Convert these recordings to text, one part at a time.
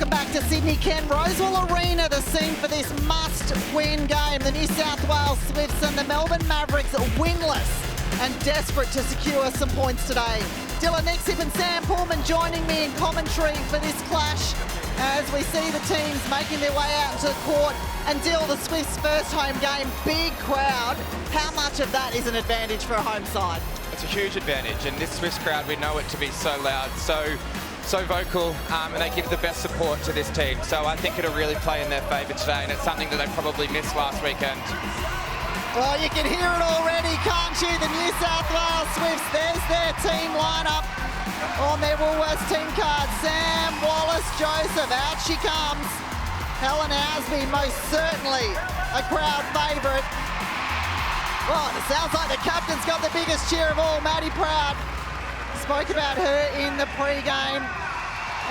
Welcome back to Sydney, Ken. Rosewell Arena, the scene for this must-win game. The New South Wales Swifts and the Melbourne Mavericks are winless and desperate to secure some points today. Dylan Nixip and Sam Pullman joining me in commentary for this clash as we see the teams making their way out into the court. And Dill, the Swifts' first home game, big crowd. How much of that is an advantage for a home side? It's a huge advantage, and this Swifts crowd, we know it to be so loud, so vocal, and they give the best support to this team. So I think it'll really play in their favour today, and it's something that they probably missed last weekend. Well, you can hear it already, can't you? The New South Wales Swifts, there's their team lineup on their Woolworths team card. Sam Wallace-Joseph, out she comes. Helen Housby, most certainly a crowd favourite. Well, it sounds like the captain's got the biggest cheer of all, Maddie Proud. Spoke about her in the pre-game,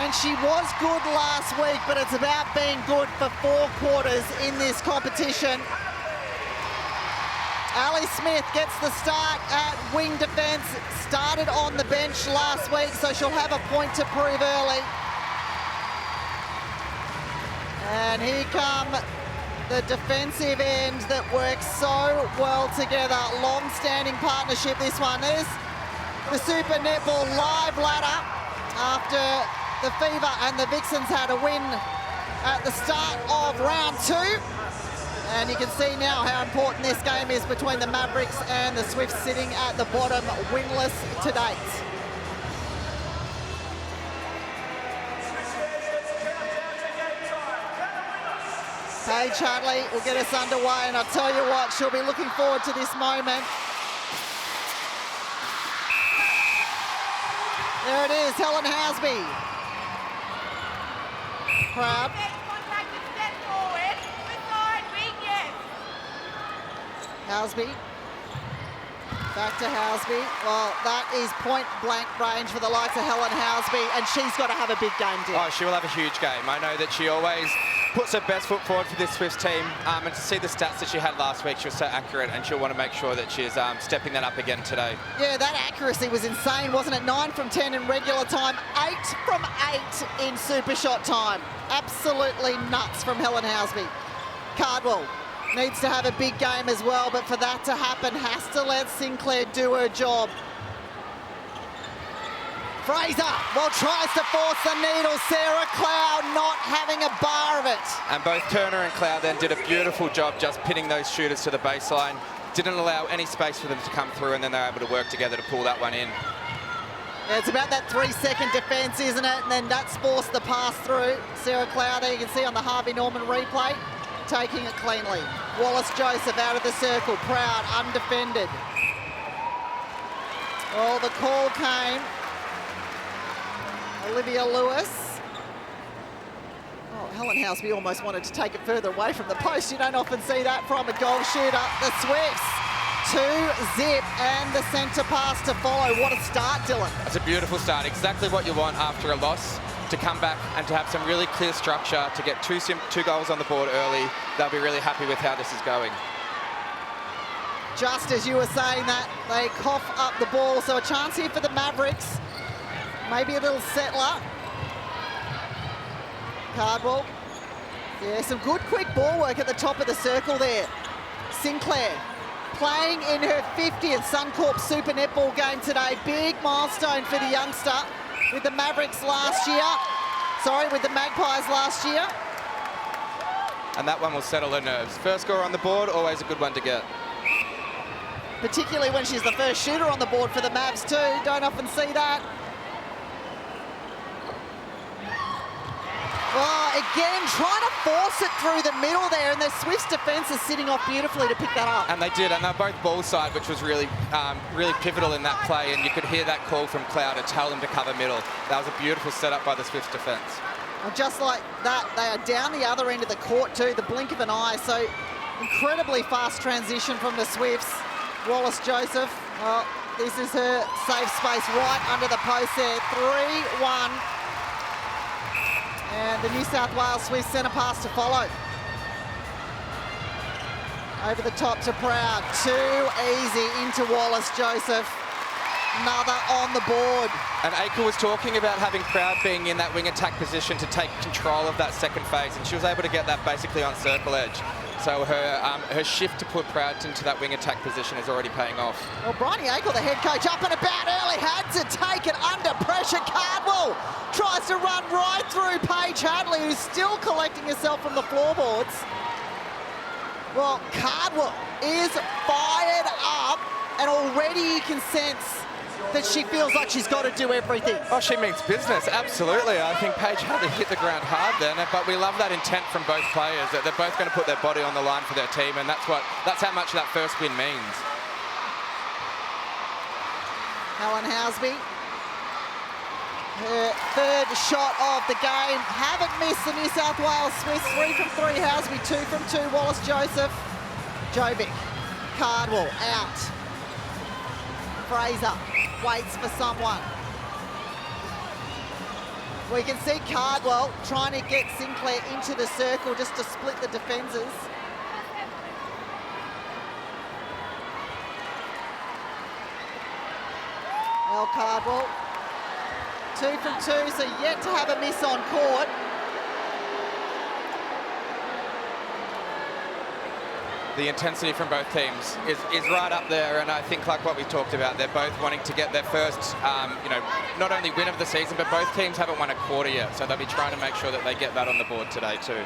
and she was good last week, but it's about being good for 4 quarters in this competition. Ali Smith gets the start at wing defence, started on the bench last week, so she'll have a point to prove early. And here come the defensive end that works so well together. Long-standing partnership, this one. There's the Super Netball live ladder after the Fever and the Vixens had a win at the start of round 2. And you can see now how important this game is between the Mavericks and the Swifts, sitting at the bottom, winless to date. Paige Hartley will get us underway, and I'll tell you what, she'll be looking forward to this moment. There it is, Helen Housby. Proud. Housby. Back to Housby. Well, that is point-blank range for the likes of Helen Housby, and she's got to have a big game, Dick. Oh, she will have a huge game. I know that she always puts her best foot forward for this Swifts team, and to see the stats that she had last week, she was so accurate, and she'll want to make sure that she's stepping that up again today. Yeah, that accuracy was insane, wasn't it? 9 from 10 in regular time, 8 from 8 in super shot time. Absolutely nuts from Helen Housby. Cardwell needs to have a big game as well, but for that to happen, has to let Sinclair do her job. Fraser, well, tries to force the needle. Sarah Cloud not having a bar of it. And both Turner and Cloud then did a beautiful job just pinning those shooters to the baseline. Didn't allow any space for them to come through, and then they're able to work together to pull that one in. Yeah, it's about that 3-second defence, isn't it? And then that's forced the pass through. Sarah Cloud, there you can see on the Harvey Norman replay, taking it cleanly. Wallace-Joseph out of the circle. Proud, undefended. Well, the call came. Olivia Lewis. Oh, Helen Housby almost wanted to take it further away from the post. You don't often see that from a goal shooter. The Swifts, 2-zip, and the centre pass to follow. What a start, Dylan. That's a beautiful start. Exactly what you want after a loss, to come back and to have some really clear structure, to get two goals on the board early. They'll be really happy with how this is going. Just as you were saying that, they cough up the ball. So a chance here for the Mavericks. Maybe a little settler. Cardwell. Yeah, some good quick ball work at the top of the circle there. Sinclair playing in her 50th Suncorp Super Netball game today. Big milestone for the youngster with the Mavericks last year. Sorry, with the Magpies last year. And that one will settle her nerves. First score on the board, always a good one to get. Particularly when she's the first shooter on the board for the Mavs too. Don't often see that. Well, again, trying to force it through the middle there, and the Swifts defence is sitting off beautifully to pick that up. And they did, and they're both ball side, which was really pivotal in that play, and you could hear that call from Cloud to tell them to cover middle. That was a beautiful setup by the Swifts defence. And just like that, they are down the other end of the court too, the blink of an eye, so incredibly fast transition from the Swifts. Wallace-Joseph, well, this is her safe space right under the post there, 3-1. And the New South Wales Swifts centre pass to follow. Over the top to Proud. Too easy into Wallace-Joseph. Another on the board. And Aker was talking about having Proud being in that wing attack position to take control of that second phase, and she was able to get that basically on circle edge. So her shift to put Proud into that wing attack position is already paying off. Well, Bryony Aker, the head coach, up and about early, had to take it under pressure. Cardwell tries to run right through Paige Hadley, who's still collecting herself from the floorboards. Well, Cardwell is fired up, and already you can sense that she feels like she's got to do everything. Oh, she means business, absolutely. I think Paige Hadley hit the ground hard then, but we love that intent from both players, that they're both going to put their body on the line for their team, and that's how much that first win means. Helen Housby, her third shot of the game. Haven't missed the New South Wales Swifts. 3 from 3 Housby, 2 from 2 Wallace Joseph. Jovic, Cardwell out. Fraser waits for someone. We can see Cardwell trying to get Sinclair into the circle just to split the defences. El Cardwell, 2 from 2, so yet to have a miss on court. The intensity from both teams is right up there, and I think like what we talked about, they're both wanting to get their first, not only win of the season, but both teams haven't won a quarter yet, so they'll be trying to make sure that they get that on the board today too.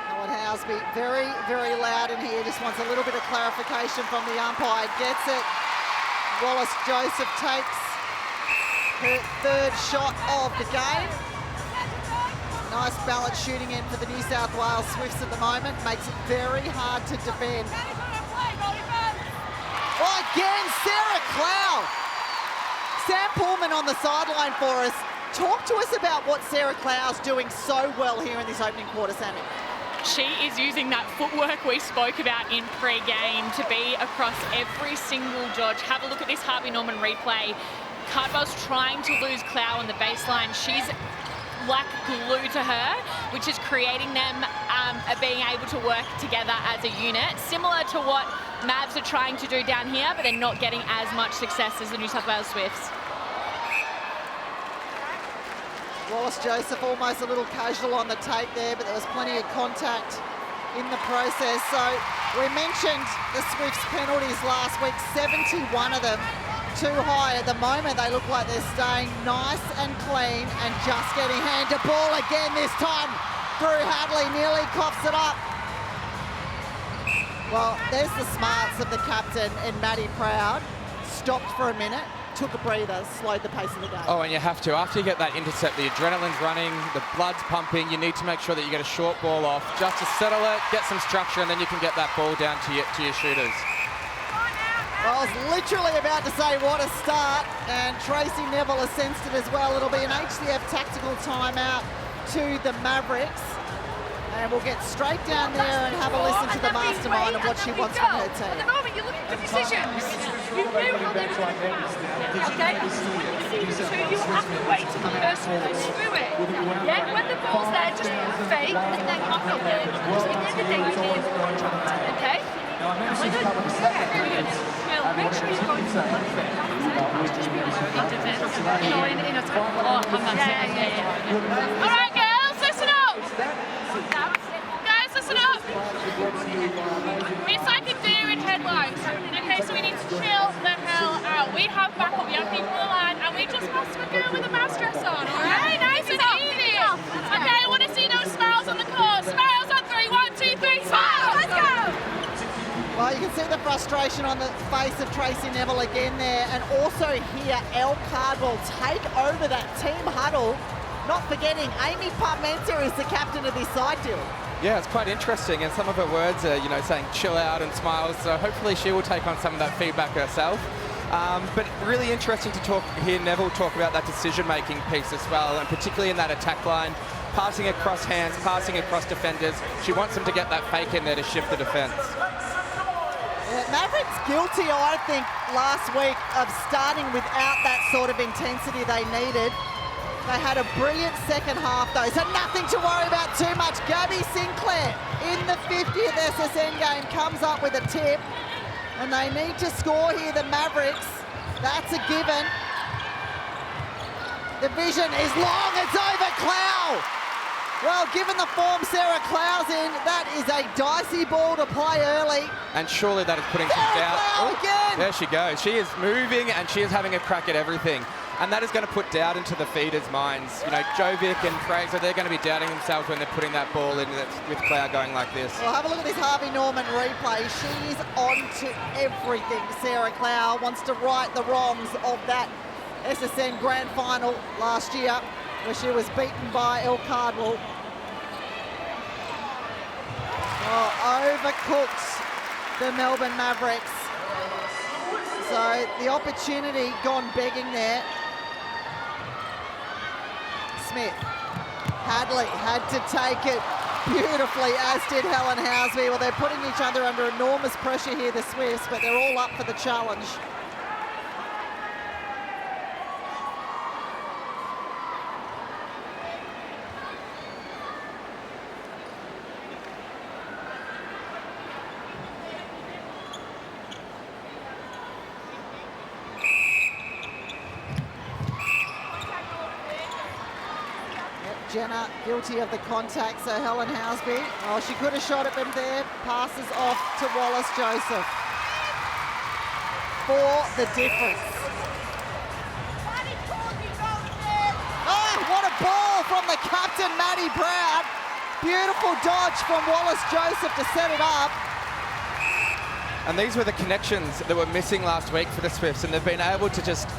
Helen Housby, very, very loud in here, just wants a little bit of clarification from the umpire, gets it. Wallace Joseph takes her third shot of the game. Nice balance shooting in for the New South Wales Swifts at the moment. Makes it very hard to defend. Oh, again, Sarah Clow. Sam Pullman on the sideline for us. Talk to us about what Sarah Clow's doing so well here in this opening quarter, Sammy. She is using that footwork we spoke about in pre-game to be across every single dodge. Have a look at this Harvey Norman replay. Cardwell's trying to lose Clow on the baseline. She's like glue to her, which is creating them being able to work together as a unit, similar to what Mavs are trying to do down here, but they're not getting as much success as the New South Wales Swifts. Wallace Joseph almost a little casual on the tape there, but there was plenty of contact in the process. So we mentioned the Swifts penalties last week, 71 of them. Too high at the moment. They look like they're staying nice and clean and just getting hand to ball again this time. Through Hadley, nearly coughs it up. Well, there's the smarts of the captain in Maddie Proud. Stopped for a minute, took a breather, slowed the pace of the game. Oh, and you have to. After you get that intercept, the adrenaline's running, the blood's pumping, you need to make sure that you get a short ball off just to settle it, get some structure, and then you can get that ball down to your shooters. I was literally about to say what a start, and Tracy Neville has sensed it as well. It'll be an HCF tactical timeout to the Mavericks, and we'll get straight down there and have a listen to the mastermind of what she wants from her team. At the moment, you're looking for decisions. You knew how they were going to play. Okay? When you see the two, you have to wait till the person goes through it. Yeah? When the ball's there, just fake and then knock up there. Because at the end of the day, you need a contract. Okay? And when you're experienced, make sure you're going to just be into this. You know, in a type of All right, girls, listen up. Guys, listen up. It's like a deer in headlights. Okay, so we need to chill the hell out. We have backup, we have people on the line, and we just have to go with a mouse dress on, all right? Nice and easy. Okay, I want to see those smiles on the court. Smiles on 3, 1, 2, 3, smile. Let's go. Well, you can see the frustration on the face of Tracy Neville again there, and also here, Elle Cardwell take over that team huddle. Not forgetting, Amy Parmenter is the captain of this side deal. Yeah, it's quite interesting, and some of her words are, saying chill out and smiles, so hopefully she will take on some of that feedback herself. But really interesting to hear Neville talk about that decision-making piece as well, and particularly in that attack line, passing across hands, passing across defenders. She wants them to get that fake in there to shift the defence. Mavericks guilty, I think, last week of starting without that sort of intensity they needed. They had a brilliant second half though, so nothing to worry about too much. Gabby Sinclair in the 50th SSN game comes up with a tip. And they need to score here, the Mavericks. That's a given. The vision is long, it's over Clow. Well, given the form Sarah Clow's in, that is a dicey ball to play early. And surely that is putting some doubt. Clow again. There she goes. She is moving and she is having a crack at everything. And that is going to put doubt into the feeders' minds. You know, Jovic and Fraser, they're going to be doubting themselves when they're putting that ball in with Clow going like this. Well, have a look at this Harvey Norman replay. She's on to everything. Sarah Clow wants to right the wrongs of that SSN Grand Final last year, where she was beaten by Elle Cardwell. Oh, overcooked the Melbourne Mavericks. So the opportunity gone begging there. Smith. Hadley had to take it beautifully, as did Helen Housby. Well, they're putting each other under enormous pressure here, the Swifts, but they're all up for the challenge. Jenna guilty of the contact, so Helen Housby, oh, she could have shot it from there, passes off to Wallace Joseph for the difference. Oh, what a ball from the captain, Maddie Proud. Beautiful dodge from Wallace Joseph to set it up. And these were the connections that were missing last week for the Swifts, and they've been able to just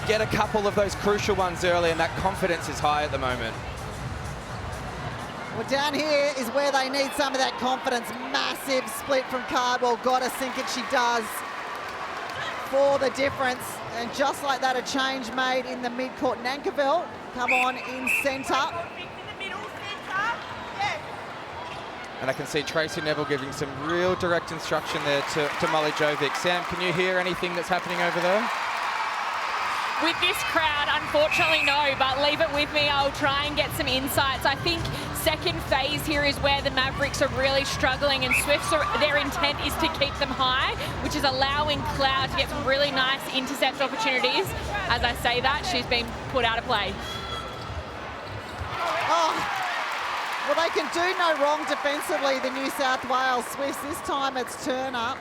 get a couple of those crucial ones early, and that confidence is high at the moment. Well, down here is where they need some of that confidence. Massive split from Cardwell. Got to sink it, she does, for the difference. And just like that, a change made in the mid-court. Nankerville come on in centre. And I can see Tracy Neville giving some real direct instruction there to Molly Jovic. Sam, can you hear anything that's happening over there? With this crowd, unfortunately no, but leave it with me. I'll try and get some insights. I think second phase here is where the Mavericks are really struggling, and Swifts, their intent is to keep them high, which is allowing Cloud to get some really nice intercept opportunities. As I say that, she's been put out of play. Oh, well, they can do no wrong defensively, the New South Wales Swifts. This time it's Turner.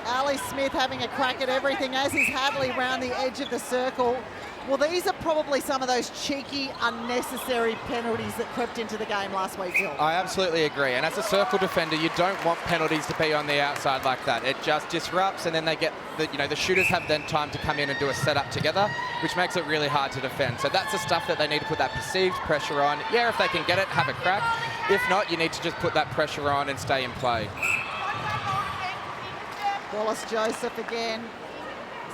Ali Smith having a crack at everything, as is Hadley round the edge of the circle. Well, these are probably some of those cheeky, unnecessary penalties that crept into the game last week, Jill. I absolutely agree. And as a circle defender, you don't want penalties to be on the outside like that. It just disrupts, and then they get the shooters have then time to come in and do a setup together, which makes it really hard to defend. So that's the stuff that they need to put that perceived pressure on. Yeah, if they can get it, have a crack. If not, you need to just put that pressure on and stay in play. Wallace Joseph again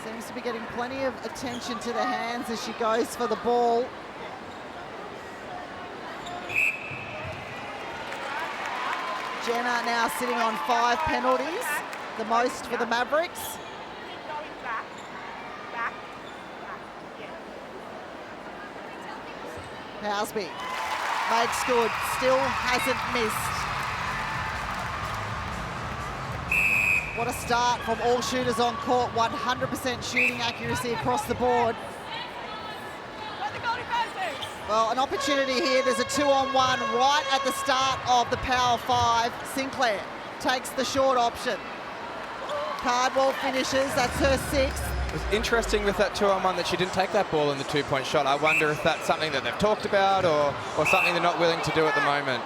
seems to be getting plenty of attention to the hands as she goes for the ball. Jenna now sitting on 5 penalties, the most for the Mavericks. Housby makes good, still hasn't missed. What a start from all shooters on court, 100% shooting accuracy across the board. Well, an opportunity here, there's a 2-on-1 right at the start of the Power 5. Sinclair takes the short option. Cardwell finishes, that's her 6th. It was interesting with that 2-on-1 that she didn't take that ball in the 2-point shot. I wonder if that's something that they've talked about or something they're not willing to do at the moment.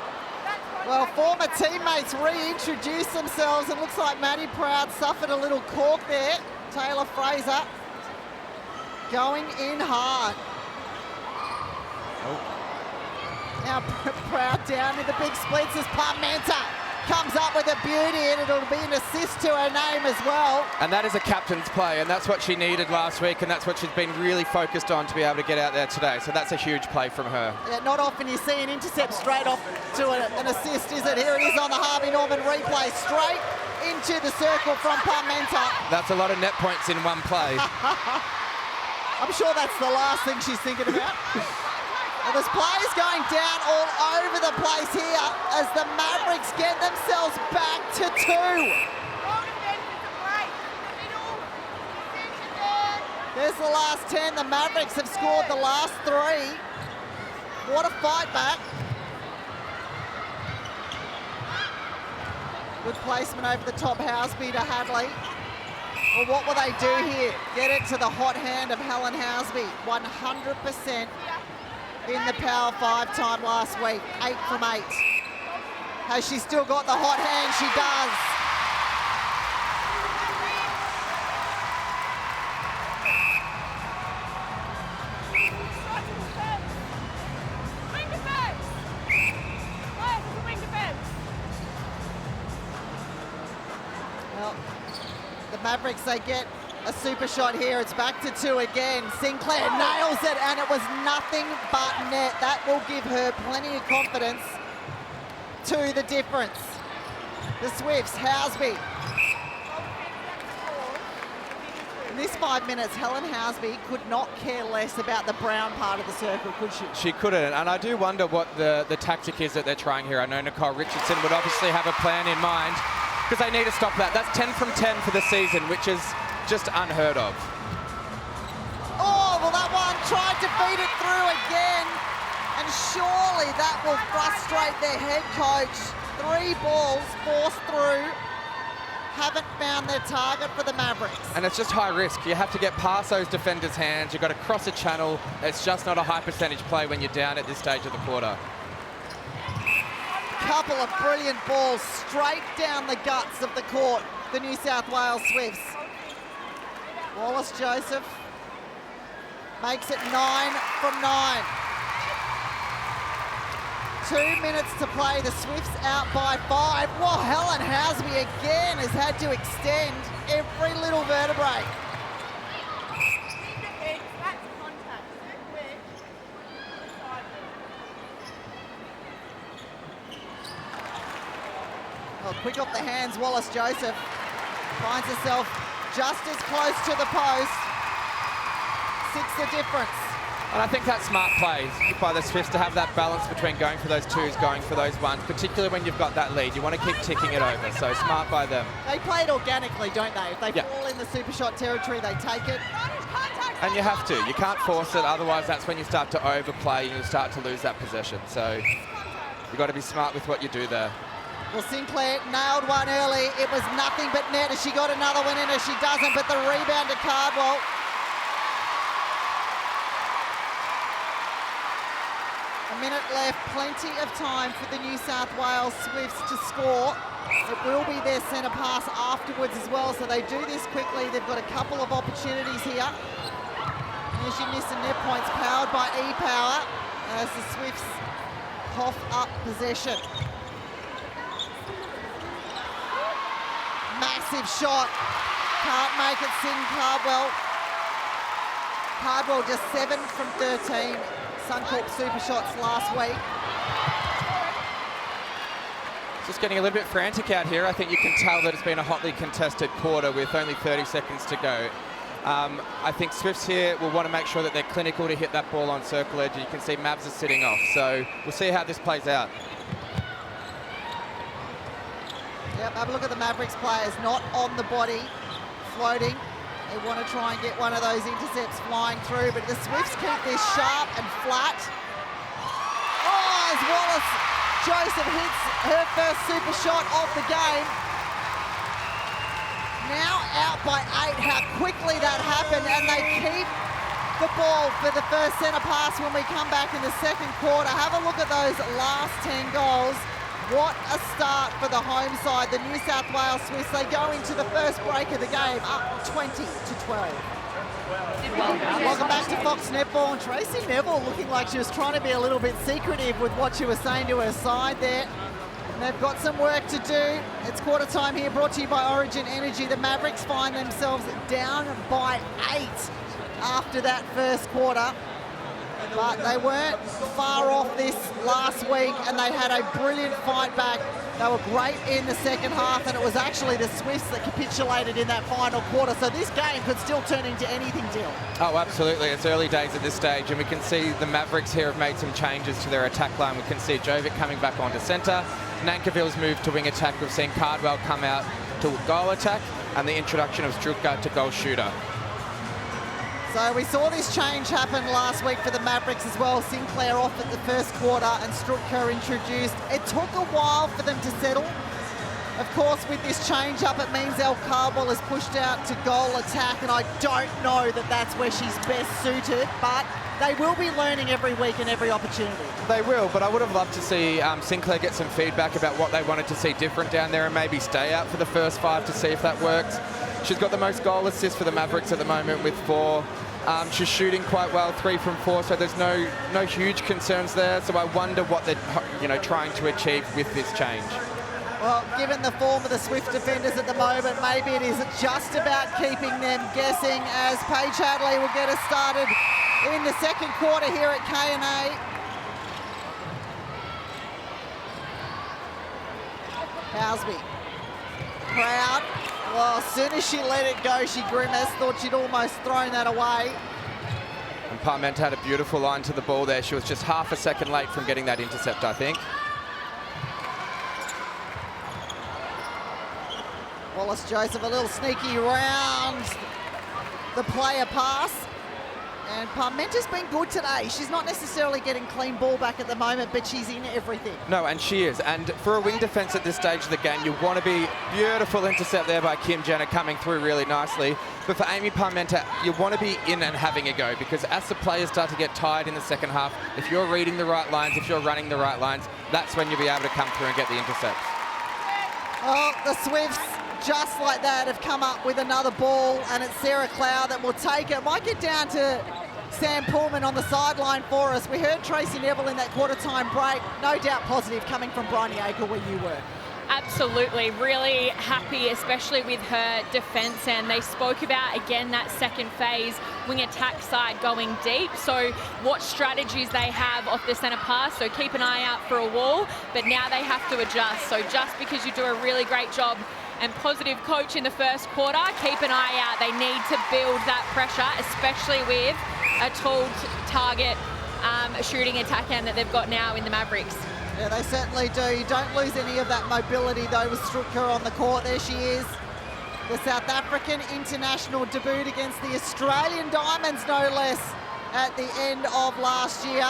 Well, former teammates reintroduced themselves. It looks like Maddie Proud suffered a little cork there. Taylor Fraser going in hard. Oh. Now Proud down in the big splits as Parmenta comes up with a beauty, and it'll be an assist to her name as well. And that is a captain's play, and that's what she needed last week, and that's what she's been really focused on to be able to get out there today. So that's a huge play from her. Yeah, not often you see an intercept straight off to an assist, is it? Here it is on the Harvey Norman replay, straight into the circle from Parmenta. That's a lot of net points in one play. I'm sure that's the last thing she's thinking about. Well, there's players going down all over the place here as the Mavericks get themselves back to two. There's the last 10. The Mavericks have scored the last 3. What a fight back. Good placement over the top, Houseby to Hadley. Well, what will they do here? Get it to the hot hand of Helen Houseby. 100% in the Power 5 time last week. 8 from 8. Has she still got the hot hand? She does. Well, the Mavericks, they get a super shot here. It's back to 2 again. Sinclair nails it, and it was nothing but net. That will give her plenty of confidence to the difference. The Swifts, Houseby. In this 5 minutes, Helen Houseby could not care less about the brown part of the circle, could she? She couldn't, and I do wonder what the tactic is that they're trying here. I know Nicole Richardson would obviously have a plan in mind, because they need to stop that. That's 10 from 10 for the season, which is just unheard of. Oh, well, that one tried to feed it through again, and surely that will frustrate their head coach. 3 balls forced through, haven't found their target for the Mavericks. And it's just high risk. You have to get past those defenders' hands. You've got to cross a channel. It's just not a high percentage play when you're down at this stage of the quarter. Couple of brilliant balls straight down the guts of the court, the New South Wales Swifts. Wallace-Joseph makes it 9 from 9. 2 minutes to play, the Swifts out by 5. Well, Helen Houseby again has had to extend every little vertebrae. Well, quick off the hands, Wallace-Joseph finds herself just as close to the post. 6 the difference. And I think that's smart plays by the Swifts to have that balance between going for those 2s, going for those 1s, particularly when you've got that lead. You want to keep ticking it over, so smart by them. They play it organically, don't they? If they fall in the super shot territory, they take it. And you have to. You can't force it, otherwise that's when you start to overplay and you start to lose that possession. So you've got to be smart with what you do there. Well, Sinclair nailed one early. It was nothing but net. Has she got another one in her? She doesn't, but the rebound to Cardwell. A minute left, plenty of time for the New South Wales Swifts to score. It will be their centre pass afterwards as well, so they do this quickly. They've got a couple of opportunities here. As you miss a net points powered by E-Power as the Swifts cough up possession. Massive shot. Can't make it, Sin Cardwell. Cardwell just 7 from 13. Suncorp super shots last week. Just getting a little bit frantic out here. I think you can tell that it's been a hotly contested quarter with only 30 seconds to go. I think Swifts here will want to make sure that they're clinical to hit that ball on circle edge. You can see Mavs are sitting off, so we'll see how this plays out. Yep, have a look at the Mavericks players, not on the body, floating. They want to try and get one of those intercepts flying through, but the Swifts keep this sharp and flat. Oh, as Wallace-Joseph hits her first super shot of the game. Now out by 8, how quickly that happened, and they keep the ball for the first centre pass when we come back in the second quarter. Have a look at those last 10 goals. What a start for the home side. The New South Wales Swifts, they go into the first break of the game up 20-12. Welcome back to Fox Netball. And Tracy Neville looking like she was trying to be a little bit secretive with what she was saying to her side there. And they've got some work to do. It's quarter time here, brought to you by Origin Energy. The Mavericks find themselves down by 8 after that first quarter. But they weren't far off this last week, and they had a brilliant fight back. They were great in the second half, and it was actually the Swifts that capitulated in that final quarter. So this game could still turn into anything, Dill. Oh, absolutely. It's early days at this stage, and we can see the Mavericks here have made some changes to their attack line. We can see Jovic coming back onto centre. Nankiville's move to wing attack, we've seen Cardwell come out to goal attack, and the introduction of Strutka to goal shooter. So we saw this change happen last week for the Mavericks as well. Sinclair off at the first quarter and Strutka introduced. It took a while for them to settle. Of course, with this change up, it means El Cardwell is pushed out to goal attack, and I don't know that that's where she's best suited, but they will be learning every week and every opportunity. They will, but I would have loved to see Sinclair get some feedback about what they wanted to see different down there and maybe stay out for the first 5 to see if that works. She's got the most goal assists for the Mavericks at the moment with 4. She's shooting quite well, 3 from 4, so there's no huge concerns there. So I wonder what they're trying to achieve with this change. Well, given the form of the Swift defenders at the moment, maybe it is just about keeping them guessing as Paige Hadley will get us started in the second quarter here at K&A. Housby, proud. Well, as soon as she let it go, she grimaced, thought she'd almost thrown that away. And Parmenter had a beautiful line to the ball there. She was just half a second late from getting that intercept, I think. Wallace-Joseph a little sneaky round the player pass. And Parmenter's been good today. She's not necessarily getting clean ball back at the moment, but she's in everything. No, and she is. And for a wing defence at this stage of the game, you want to be beautiful intercept there by Kim Jenner coming through really nicely. But for Amy Parmenter, you want to be in and having a go, because as the players start to get tired in the second half, if you're reading the right lines, if you're running the right lines, that's when you'll be able to come through and get the intercepts. Oh, the Swifts, just like that, have come up with another ball, and it's Sarah Clow that will take it. Might get down to Sam Pullman on the sideline for us. We heard Tracy Neville in that quarter-time break. No doubt positive coming from Bryony Aker where you were. Absolutely, really happy, especially with her defence, and they spoke about, again, that second phase wing attack side going deep, so what strategies they have off the centre pass, so keep an eye out for a wall, but now they have to adjust, so just because you do a really great job and positive coach in the first quarter, keep an eye out. They need to build that pressure, especially with a tall target shooting attack end that they've got now in the Mavericks. Yeah, they certainly do. You don't lose any of that mobility, though, with Strutka on the court. There she is. The South African international debut against the Australian Diamonds, no less, at the end of last year.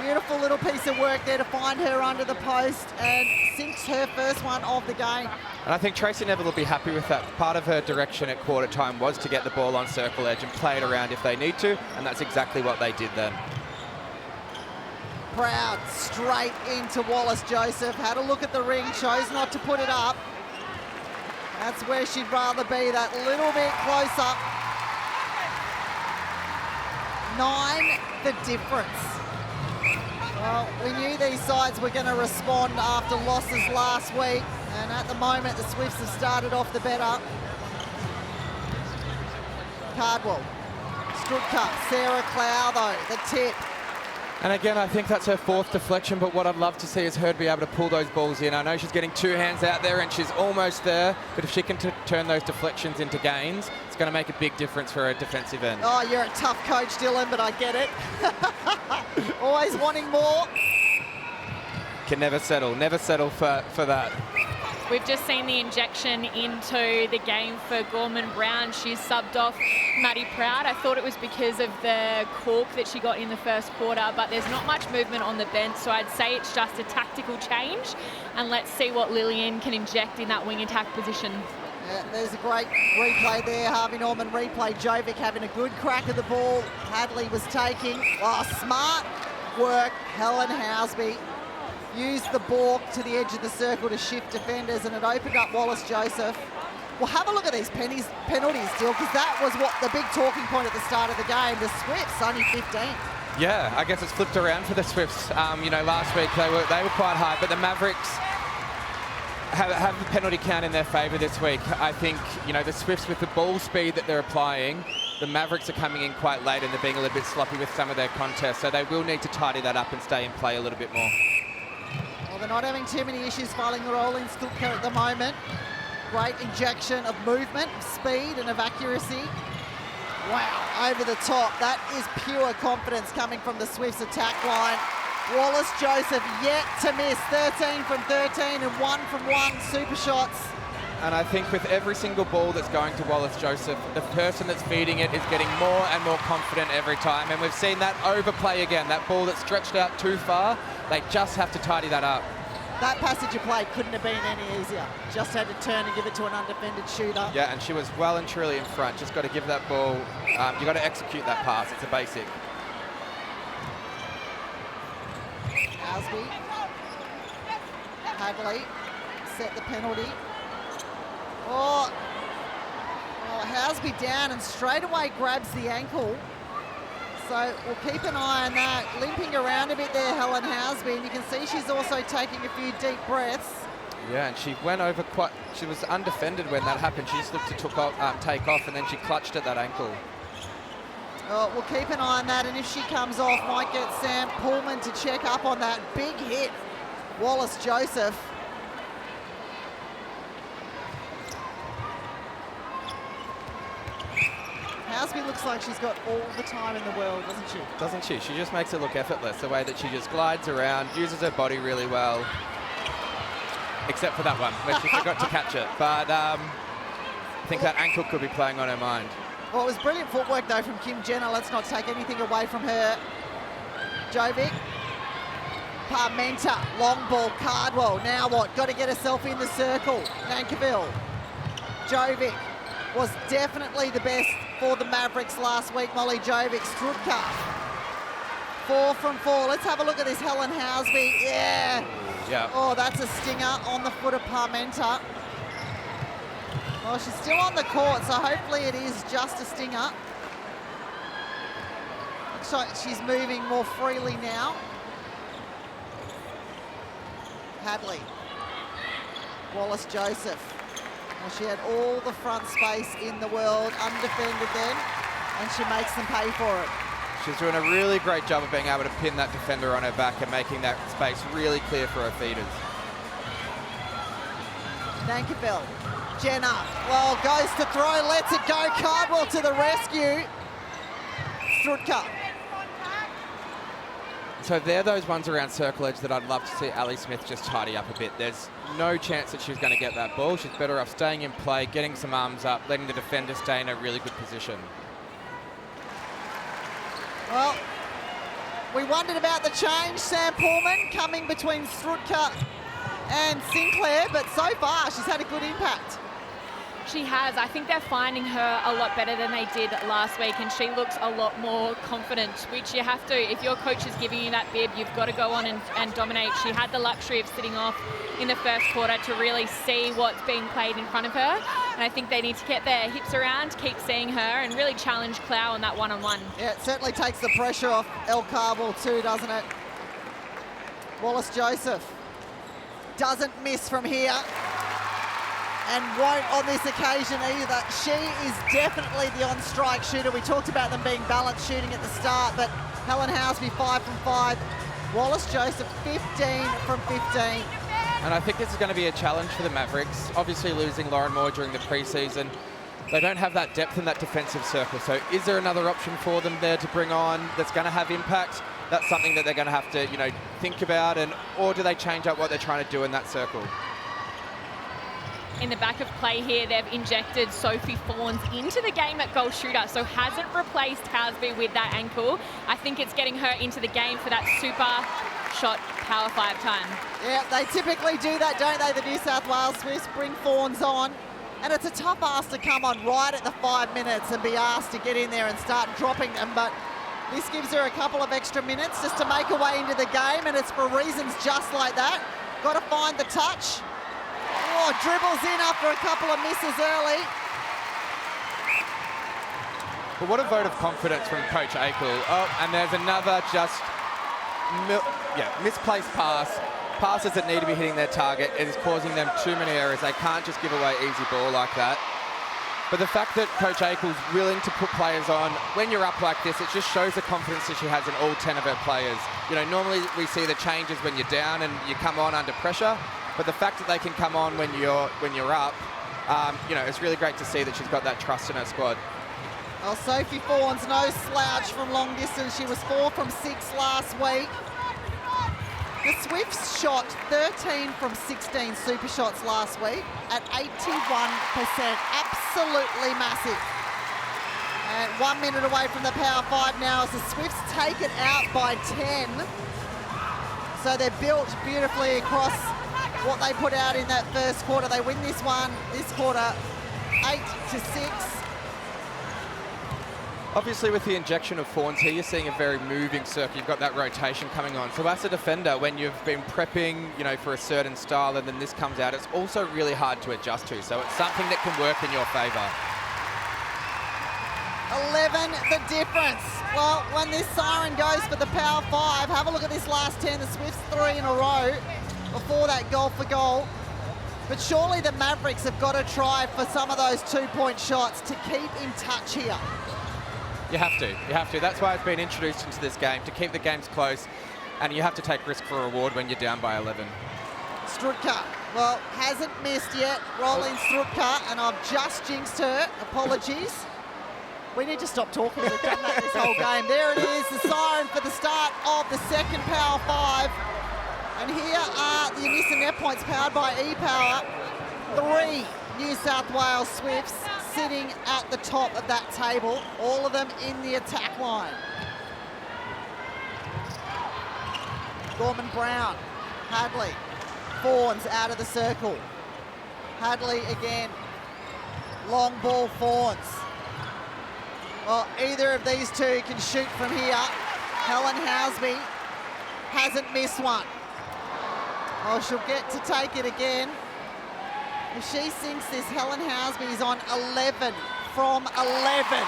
Beautiful little piece of work there to find her under the post and sinks her first one of the game. And I think Tracy Neville will be happy with that. Part of her direction at quarter time was to get the ball on circle edge and play it around if they need to, and that's exactly what they did then. Proud straight into Wallace-Joseph. Had a look at the ring, chose not to put it up. That's where she'd rather be, that little bit closer. 9 the difference. Well, we knew these sides were going to respond after losses last week, and at the moment the Swifts have started off the better. Cardwell, Strutka, Sarah Clow though, the tip. And again, I think that's her 4th deflection, but what I'd love to see is her be able to pull those balls in. I know she's getting 2 hands out there and she's almost there, but if she can turn those deflections into gains, it's going to make a big difference for her defensive end. Oh, you're a tough coach, Dylan, but I get it. Always wanting more. Can never settle for that. We've just seen the injection into the game for Gorman Brown. She's subbed off Maddie Proud. I thought it was because of the cork that she got in the first quarter, but there's not much movement on the bench, so I'd say it's just a tactical change, and let's see what Lillian can inject in that wing attack position. Yeah, there's a great replay there, Harvey Norman replay. Jovic having a good crack at the ball. Hadley was taking. Oh, smart work, Helen Housby. Used the balk to the edge of the circle to shift defenders, and it opened up Wallace-Joseph. Well, have a look at these penalties still, because that was what the big talking point at the start of the game. The Swifts only 15. Yeah, I guess it's flipped around for the Swifts. Last week they were quite high, but the Mavericks have the penalty count in their favour this week. I think, the Swifts with the ball speed that they're applying, the Mavericks are coming in quite late and they're being a little bit sloppy with some of their contests, so they will need to tidy that up and stay in play a little bit more. Well, they're not having too many issues filing the roll in Stuttgart at the moment. Great injection of movement, of speed and of accuracy. Wow, over the top. That is pure confidence coming from the Swifts attack line. Wallace-Joseph yet to miss. 13 from 13 and 1 from 1 super shots. And I think with every single ball that's going to Wallace-Joseph, the person that's feeding it is getting more and more confident every time. And we've seen that overplay again, that ball that's stretched out too far. They just have to tidy that up. That passage of play couldn't have been any easier. Just had to turn and give it to an undefended shooter. Yeah, and she was well and truly in front. Just got to give that ball, you got to execute that pass. It's a basic. Hasby. Hadley set the penalty. Oh, Hasby down and straight away grabs the ankle. So we'll keep an eye on that. Limping around a bit there, Helen Hasby, and you can see she's also taking a few deep breaths. Yeah, and she went over quite, she was undefended when that happened. She just looked to take off, and then she clutched at that ankle. Oh, we'll keep an eye on that, and if she comes off, might get Sam Pullman to check up on that. Big hit, Wallace-Joseph. Hasby looks like she's got all the time in the world, doesn't she? Doesn't she? She just makes it look effortless, the way that she just glides around, uses her body really well. Except for that one, where she forgot to catch it. But I think that ankle could be playing on her mind. Well, it was brilliant footwork, though, from Kim Jenner. Let's not take anything away from her. Jovic. Parmenta. Long ball. Cardwell. Now what? Got to get herself in the circle. Nankiville. Jovic was definitely the best for the Mavericks last week. Molly Jovic. Strutka. 4 from 4. Let's have a look at this Helen Hasby. Yeah. Yeah. Oh, that's a stinger on the foot of Parmenta. Well, she's still on the court, so hopefully it is just a stinger. Looks like she's moving more freely now. Hadley. Wallace-Joseph. Well, she had all the front space in the world, undefended then, and she makes them pay for it. She's doing a really great job of being able to pin that defender on her back and making that space really clear for her feeders. Nankiville. Jenner, well, goes to throw, lets it go. Cardwell to the rescue. Strutka. So they're those ones around circle edge that I'd love to see Ali Smith just tidy up a bit. There's no chance that she's going to get that ball. She's better off staying in play, getting some arms up, letting the defender stay in a really good position. Well, we wondered about the change. Sam Pullman coming between Strutka and Sinclair, but so far she's had a good impact. She has. I think they're finding her a lot better than they did last week, and she looks a lot more confident, which you have to. If your coach is giving you that bib, you've got to go on and dominate. She had the luxury of sitting off in the first quarter to really see what's being played in front of her, and I think they need to get their hips around, keep seeing her, and really challenge Clow on that one-on-one. Yeah, it certainly takes the pressure off El Carball too, doesn't it? Wallace-Joseph doesn't miss from here. And won't on this occasion either. She is definitely the on-strike shooter. We talked about them being balanced shooting at the start, but Helen Hasby 5 from 5. Wallace-Joseph 15 from 15. And I think this is going to be a challenge for the Mavericks. Obviously losing Lauren Moore during the preseason. They don't have that depth in that defensive circle. So is there another option for them there to bring on that's going to have impact? That's something that they're going to have to, think about. Or do they change up what they're trying to do in that circle? In the back of play here, they've injected Sophie Fawns into the game at goal shooter, so hasn't replaced Hasby with that ankle. I think it's getting her into the game for that super shot power 5 time. Yeah, they typically do that, don't they? The New South Wales Swifts bring Fawns on, and it's a tough ask to come on right at the 5 minutes and be asked to get in there and start dropping them, but this gives her a couple of extra minutes just to make her way into the game, and it's for reasons just like that. Got to find the touch. Oh, dribbles in after a couple of misses early. But what a vote of confidence from Coach Akel. Oh, and there's another just misplaced pass. Passes that need to be hitting their target. It is causing them too many errors. They can't just give away easy ball like that. But the fact that Coach Akel's willing to put players on, when you're up like this, it just shows the confidence that she has in all 10 of her players. Normally we see the changes when you're down and you come on under pressure. But the fact that they can come on when you're up, it's really great to see that she's got that trust in her squad. Well, Sophie Fawns, no slouch from long distance. She was 4 from 6 last week. The Swifts shot 13 from 16 super shots last week at 81%. Absolutely massive. And 1 minute away from the Power 5 now as the Swifts take it out by 10. So they're built beautifully across what they put out in that first quarter. They win this one, this quarter, 8-6. Obviously, with the injection of Fawns here, you're seeing a very moving circle. You've got that rotation coming on. So as a defender, when you've been prepping, for a certain style and then this comes out, it's also really hard to adjust to. So it's something that can work in your favour. 11 the difference. Well, when this siren goes for the Power 5, have a look at this last 10. The Swifts 3 in a row before that goal for goal. But surely the Mavericks have got to try for some of those two-point shots to keep in touch here. You have to. You have to. That's why it's been introduced into this game, to keep the games close, and you have to take risk for reward when you're down by 11. Strutka, well, hasn't missed yet. Rolling Strutka, and I've just jinxed her. Apologies. We need to stop talking. We've done that this whole game. There it is, the siren for the start of the second Power 5. And here are the Unisa net points powered by E-Power. 3 New South Wales Swifts sitting at the top of that table, all of them in the attack line. Gorman Brown, Hadley, Fawns out of the circle. Hadley again, long ball Fawns. Well, either of these two can shoot from here. Helen Housby hasn't missed one. Oh, she'll get to take it again. If she sinks this, Helen Housby is on 11 from 11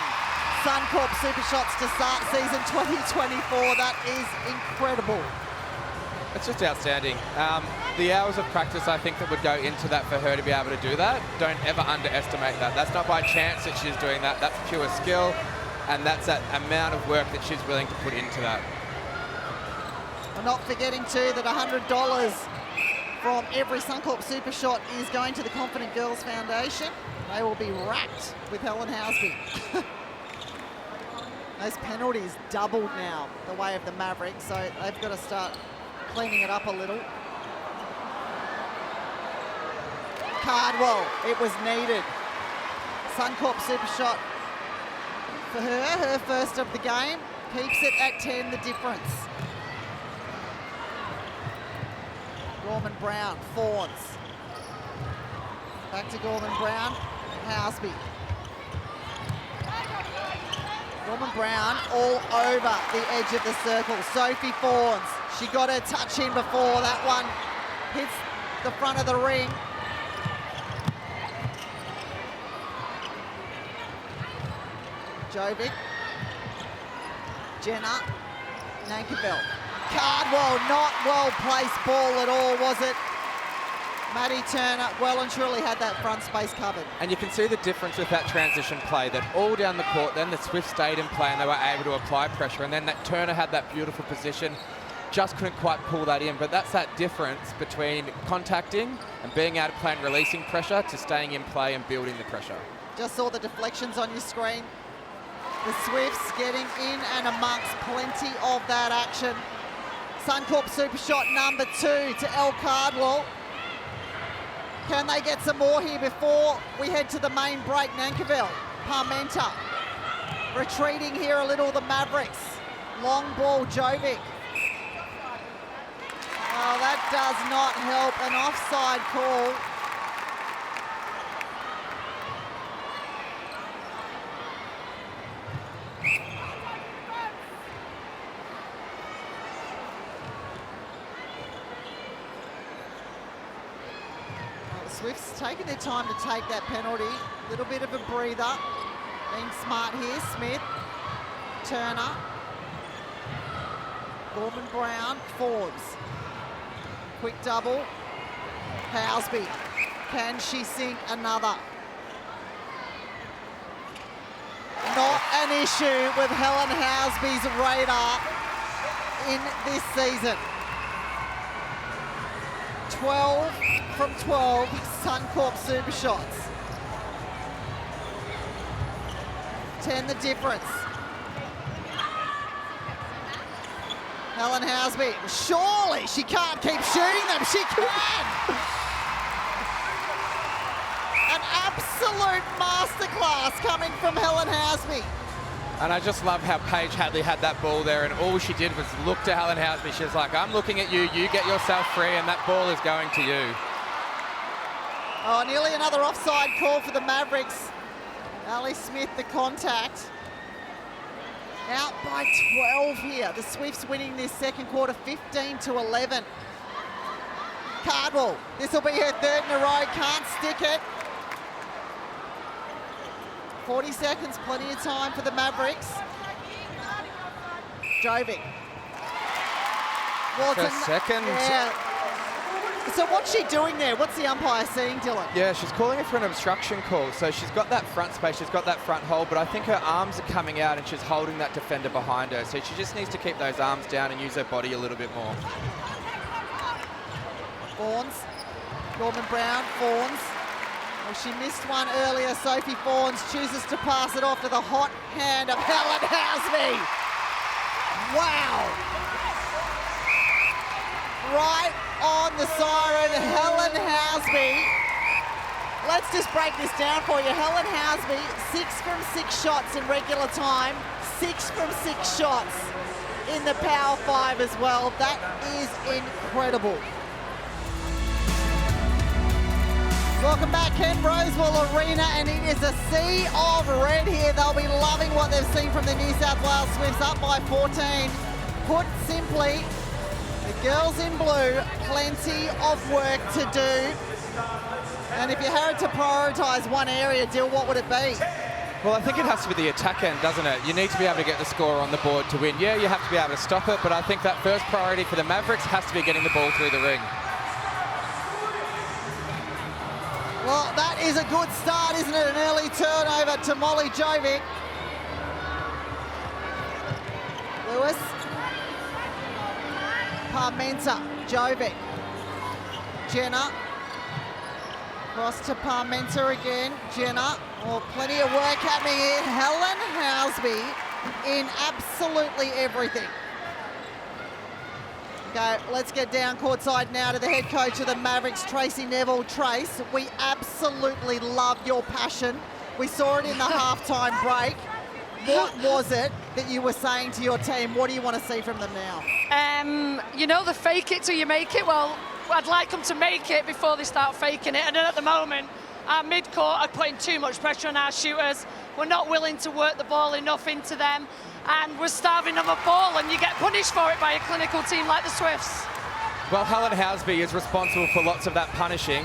Suncorp Super Shots to start season 2024. That is incredible. It's just outstanding. The hours of practice, I think, that would go into that for her to be able to do that, don't ever underestimate that. That's not by chance that she's doing that. That's pure skill, and that's that amount of work that she's willing to put into that. We're not forgetting, too, that $100 from every Suncorp Super Shot is going to the Confident Girls Foundation. They will be racked with Helen Housby. Those penalties doubled now the way of the Mavericks, so they've got to start cleaning it up a little. Cardwell, it was needed. Suncorp Super Shot for her first of the game. Keeps it at 10, the difference. Gorman Brown, Fawns. Back to Gorman Brown, Housby. Gorman Brown all over the edge of the circle. Sophie Fawns, she got her touch in before. That one hits the front of the ring. Jovic, Jenna, Nankerville. Cardwell, not well-placed ball at all, was it? Maddie Turner well and truly had that front space covered. And you can see the difference with that transition play, that all down the court, then the Swifts stayed in play and they were able to apply pressure, and then that Turner had that beautiful position, just couldn't quite pull that in. But that's that difference between contacting and being able to play and releasing pressure to staying in play and building the pressure. Just saw the deflections on your screen. The Swifts getting in and amongst plenty of that action. Suncorp Super Shot number 2 to Elle Cardwell. Can they get some more here before we head to the main break? Nankerville, Parmenta. Retreating here a little, the Mavericks. Long ball, Jovic. Oh, that does not help. An offside call. Swifts taking their time to take that penalty. A little bit of a breather. Being smart here. Smith, Turner, Gorman Brown, Forbes. Quick double. Housby. Can she sink another? Not an issue with Helen Housby's radar in this season. 12 from 12 Suncorp Super Shots. 10 the difference. Helen Housby, surely she can't keep shooting them. She can! An absolute masterclass coming from Helen Housby. And I just love how Paige Hadley had that ball there, and all she did was look to Helen Housby. She was like, I'm looking at you, you get yourself free, and that ball is going to you. Oh, nearly another offside call for the Mavericks. Ali Smith, the contact. Out by 12 here. The Swifts winning this second quarter, 15-11. Cardwell, this will be her third in a row, can't stick it. 40 seconds, plenty of time for the Mavericks. Jovic. Well, For a second. Yeah. So what's she doing there? What's the umpire seeing, Dylan? Yeah, she's calling it for an obstruction call. So she's got that front space, she's got that front hold, but I think her arms are coming out and she's holding that defender behind her. So she just needs to keep those arms down and use her body a little bit more. Fawns. Norman Brown, Fawns. Well, she missed one earlier. Sophie Fawns chooses to pass it off to the hot hand of Helen Housby. Wow. Right on the siren, Helen Housby. Let's just break this down for you. Helen Housby, 6 from 6 shots in regular time, 6 from 6 shots in the Power 5 as well. That is incredible. Welcome back, Ken Rosewell Arena, and it is a sea of red here. They'll be loving what they've seen from the New South Wales Swifts, up by 14. Put simply, the girls in blue, plenty of work to do. And if you had to prioritise one area, Dill, what would it be? Well, I think it has to be the attack end, doesn't it? You need to be able to get the score on the board to win. Yeah, you have to be able to stop it, but I think that first priority for the Mavericks has to be getting the ball through the ring. Well, that is a good start, isn't it? An early turnover to Molly Jovic. Lewis. Parmenter, Jovic. Jenner. Cross to Parmenter again. Jenner. Well, plenty of work happening here. Helen Housby in absolutely everything. Okay, let's get down courtside now to the head coach of the Mavericks, Tracy Neville. Trace, we absolutely love your passion. We saw it in the halftime break. What was it that you were saying to your team? What do you want to see from them now? You know, the fake it till you make it. Well, I'd like them to make it before they start faking it. And then at the moment, our mid-court are putting too much pressure on our shooters. We're not willing to work the ball enough into them. And we're starving them a ball, and you get punished for it by a clinical team like the Swifts. Well, Helen Housby is responsible for lots of that punishing.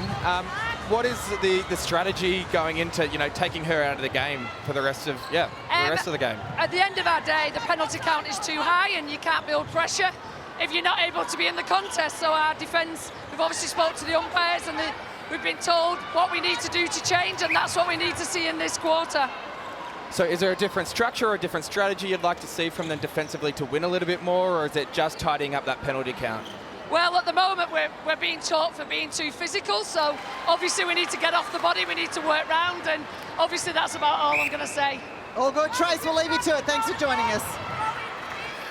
What is the strategy going into, you know, taking her out of the game for the rest of the game? At the end of our day, the penalty count is too high, and you can't build pressure if you're not able to be in the contest. So our defence, we've obviously spoke to the umpires, and we've been told what we need to do to change, and that's what we need to see in this quarter. So is there a different structure or a different strategy you'd like to see from them defensively to win a little bit more, or is it just tidying up that penalty count? Well, at the moment, we're being taught for being too physical, so obviously we need to get off the body, we need to work round, and obviously that's about all I'm going to say. All good, Trace, we'll leave you to it. Thanks for joining us.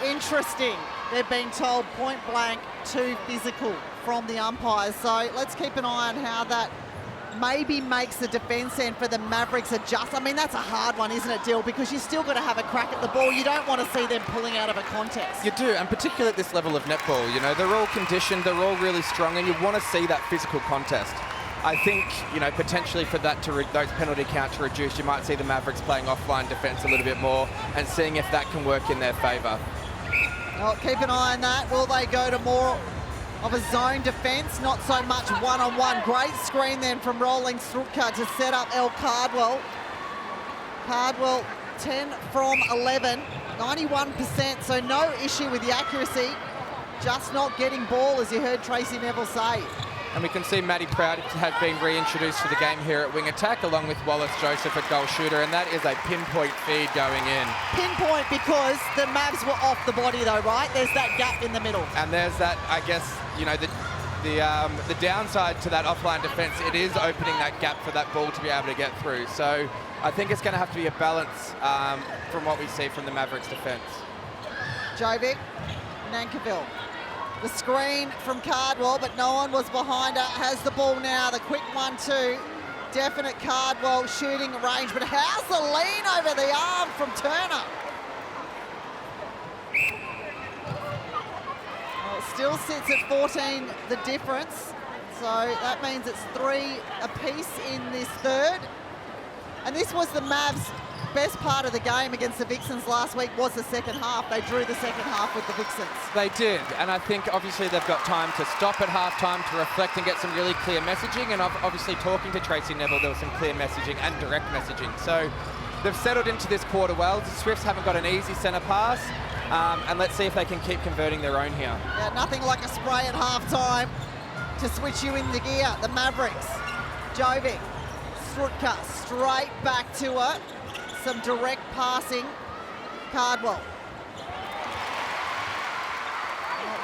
Interesting. They're being told point blank too physical from the umpires, so let's keep an eye on how that maybe makes the defence end for the Mavericks adjust. I mean, that's a hard one, isn't it, Dill? Because you're still got to have a crack at the ball. You don't want to see them pulling out of a contest. You do, and particularly at this level of netball, you know, they're all conditioned, they're all really strong, and you want to see that physical contest. I think, you know, potentially for that those penalty count to reduce, you might see the Mavericks playing offline defence a little bit more and seeing if that can work in their favour. Well, keep an eye on that. Will they go to more of a zone defence, not so much one-on-one? Great screen then from Rolling Strutka to set up El Cardwell. Cardwell 10 from 11, 91%, so no issue with the accuracy, just not getting ball, as you heard Tracy Neville say. And we can see Maddie Proud have been reintroduced to the game here at wing attack, along with Wallace Joseph at goal shooter, and that is a pinpoint feed going in. Pinpoint because the Mavs were off the body though, right? There's that gap in the middle. And there's that, I guess, you know, the downside to that offline defence, it is opening that gap for that ball to be able to get through. So I think it's going to have to be a balance from what we see from the Mavericks defence. Jovic, Nankivell. The screen from Cardwell, but no one was behind her. Has the ball now. The quick 1-2. Definite Cardwell shooting range, but how's the lean over the arm from Turner? Well, it still sits at 14, the difference. So that means it's 3 apiece in this third. And this was the Mavs' best part of the game against the Vixens last week was the second half. They drew the second half with the Vixens. They did, and I think obviously they've got time to stop at halftime to reflect and get some really clear messaging, and obviously talking to Tracy Neville, there was some clear messaging and direct messaging. So they've settled into this quarter well. The Swifts haven't got an easy centre pass, and let's see if they can keep converting their own here. Yeah, nothing like a spray at halftime to switch you into gear. The Mavericks, Jovic, Strutka, straight back to her. Some direct passing, Cardwell.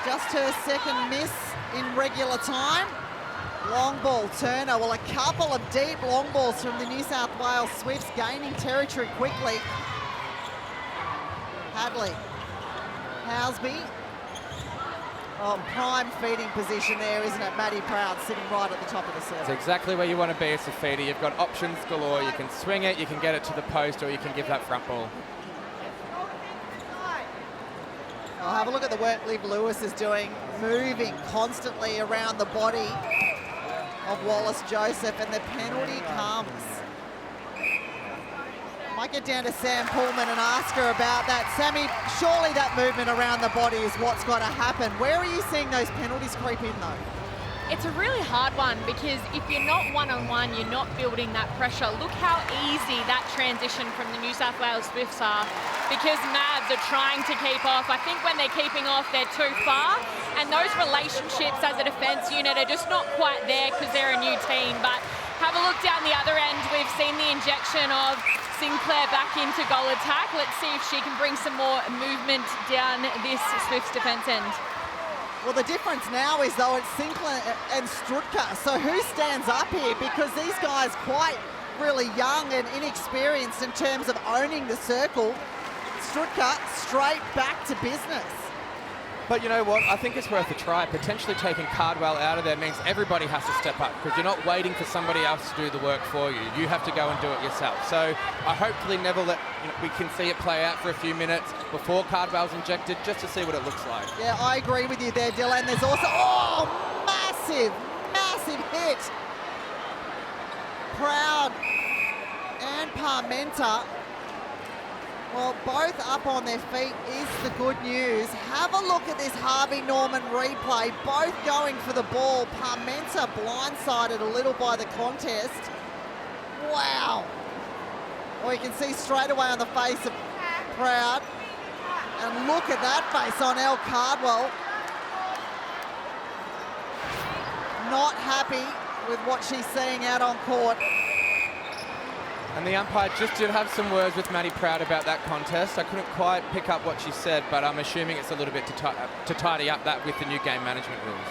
Just her second miss in regular time. Long ball, Turner. Well, a couple of deep long balls from the New South Wales Swifts, gaining territory quickly. Hadley, Housby. Oh, prime feeding position there, isn't it? Maddie Proud sitting right at the top of the circle. It's exactly where you want to be as a feeder. You've got options galore. You can swing it, you can get it to the post, or you can give that front ball. I'll have a look at the work Liv Lewis is doing, moving constantly around the body of Wallace Joseph, and the penalty comes. Might get down to Sam Pullman and ask her about that. Sammy, surely that movement around the body is what's got to happen. Where are you seeing those penalties creep in, though? It's a really hard one because if you're not one-on-one, you're not building that pressure. Look how easy that transition from the New South Wales Swifts are because Mavs are trying to keep off. I think when they're keeping off, they're too far, and those relationships as a defence unit are just not quite there because they're a new team. But have a look down the other end. We've seen the injection of Sinclair back into goal attack. Let's see if she can bring some more movement down this Swifts defence end. Well, the difference now is, though, it's Sinclair and Strutka. So who stands up here? Because these guys quite really young and inexperienced in terms of owning the circle. Strutka straight back to business. But you know what? I think it's worth a try. Potentially taking Cardwell out of there means everybody has to step up because you're not waiting for somebody else to do the work for you. You have to go and do it yourself. So I hopefully Neville we can see it play out for a few minutes before Cardwell's injected just to see what it looks like. Yeah, I agree with you there, Dylan. There's also, massive hit. Proud and Parmenter. Well, both up on their feet is the good news. Have a look at this Harvey Norman replay. Both going for the ball. Parmenter blindsided a little by the contest. Wow. Well, you can see straight away on the face of Proud. And look at that face on Elle Cardwell. Not happy with what she's seeing out on court. And the umpire just did have some words with Maddie Proud about that contest. I couldn't quite pick up what she said, but I'm assuming it's a little bit to tidy up that with the new game management rules.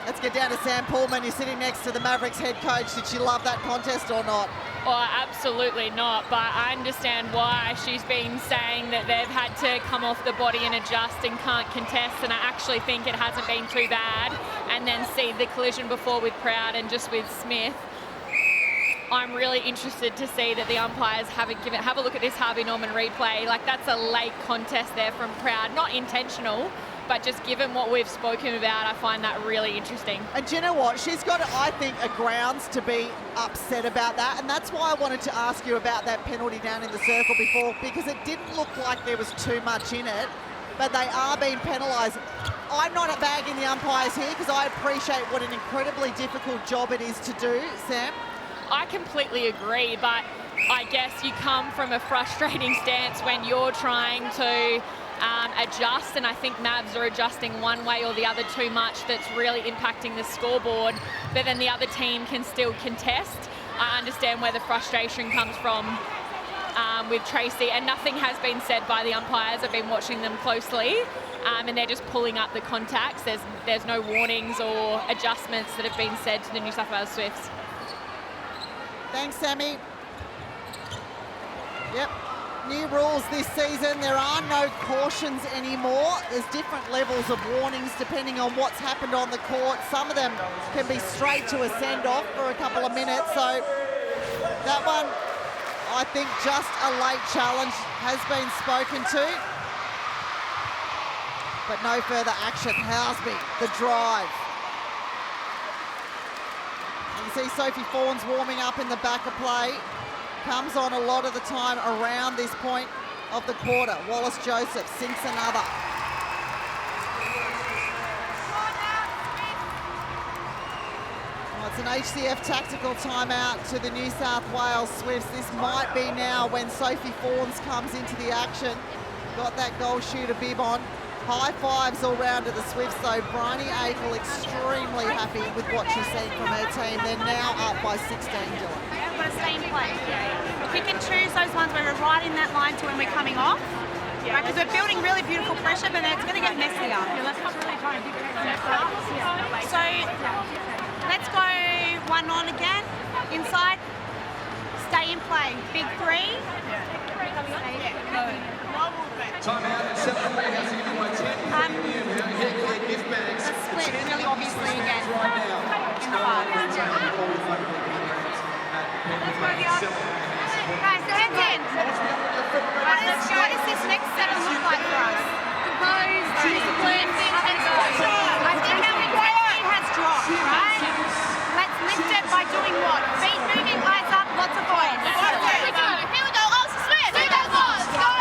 Let's get down to Sam Pullman. You're sitting next to the Mavericks head coach. Did she love that contest or not? Oh, absolutely not, but I understand why she's been saying that they've had to come off the body and adjust and can't contest, and I actually think it hasn't been too bad. And then see the collision before with Proud and just with Smith. I'm really interested to see that the umpires haven't given. Have a look at this Harvey Norman replay. Like, that's a late contest there from Proud. Not intentional, but just given what we've spoken about, I find that really interesting. And do you know what? She's got, I think, a grounds to be upset about that. And that's why I wanted to ask you about that penalty down in the circle before, because it didn't look like there was too much in it, but they are being penalised. I'm not bagging the umpires here because I appreciate what an incredibly difficult job it is to do, Sam. I completely agree, but I guess you come from a frustrating stance when you're trying to adjust, and I think Mavs are adjusting one way or the other too much that's really impacting the scoreboard, but then the other team can still contest. I understand where the frustration comes from with Tracy, and nothing has been said by the umpires. I've been watching them closely, and they're just pulling up the contacts. There's no warnings or adjustments that have been said to the New South Wales Swifts. Thanks, Sammy. Yep. new rules this season. There are no cautions anymore. There's different levels of warnings depending on what's happened on the court. Some of them can be straight to a send-off for a couple of minutes. So that one, I think just a late challenge has been spoken to. But no further action. Housby, the drive. You can see Sophie Fawns warming up in the back of play. Comes on a lot of the time around this point of the quarter. Wallace-Joseph sinks another. Well, it's an HCF tactical timeout to the New South Wales Swifts. This might be now when Sophie Fawns comes into the action. Got that goal shooter bib on. High fives all round to the Swifts, though. Bryony Akel extremely happy with what she's seen from her team. They're now up by 16, Dylan. We've got to stay in play. Pick and choose those ones where we're right in that line to when we're coming off. Right, because we're building really beautiful pressure, but then it's going to get messier. So let's go one on again. Inside. Stay in play. Big three. Timeout at 7:40. Has to give you my 10. The split really obviously again. In the five. Let's go the other. Guys, heads in. What does this next seven look like for us? Composed, disciplined, intensifies. I think our intensity has dropped, right? Let's lift it by doing what? Feet moving, eyes up, lots of voice. Here we go. Oh, Smith. Do that one. Go.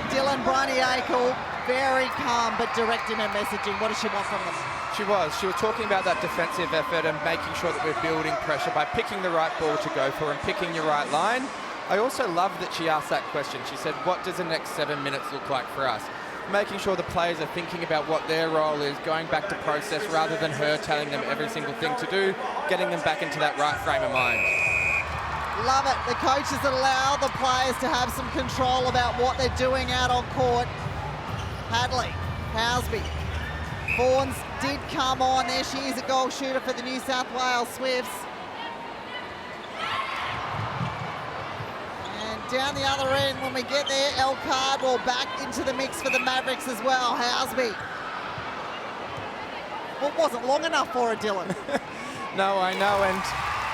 Dylan, Bryony Akel, very calm but direct in her messaging. What does she want from them? She was talking about that defensive effort and making sure that we're building pressure by picking the right ball to go for and picking your right line. I also love that she asked that question. She said, what does the next 7 minutes look like for us? Making sure the players are thinking about what their role is, going back to process rather than her telling them every single thing to do, getting them back into that right frame of mind. Love it. The coaches allow the players to have some control about what they're doing out on court. Hadley, Housby. Fawns did come on. There she is, a goal shooter for the New South Wales Swifts. And down the other end, when we get there, El Cardwell back into the mix for the Mavericks as well. Housby. Well, it wasn't long enough for her, Dylan. No, I know, and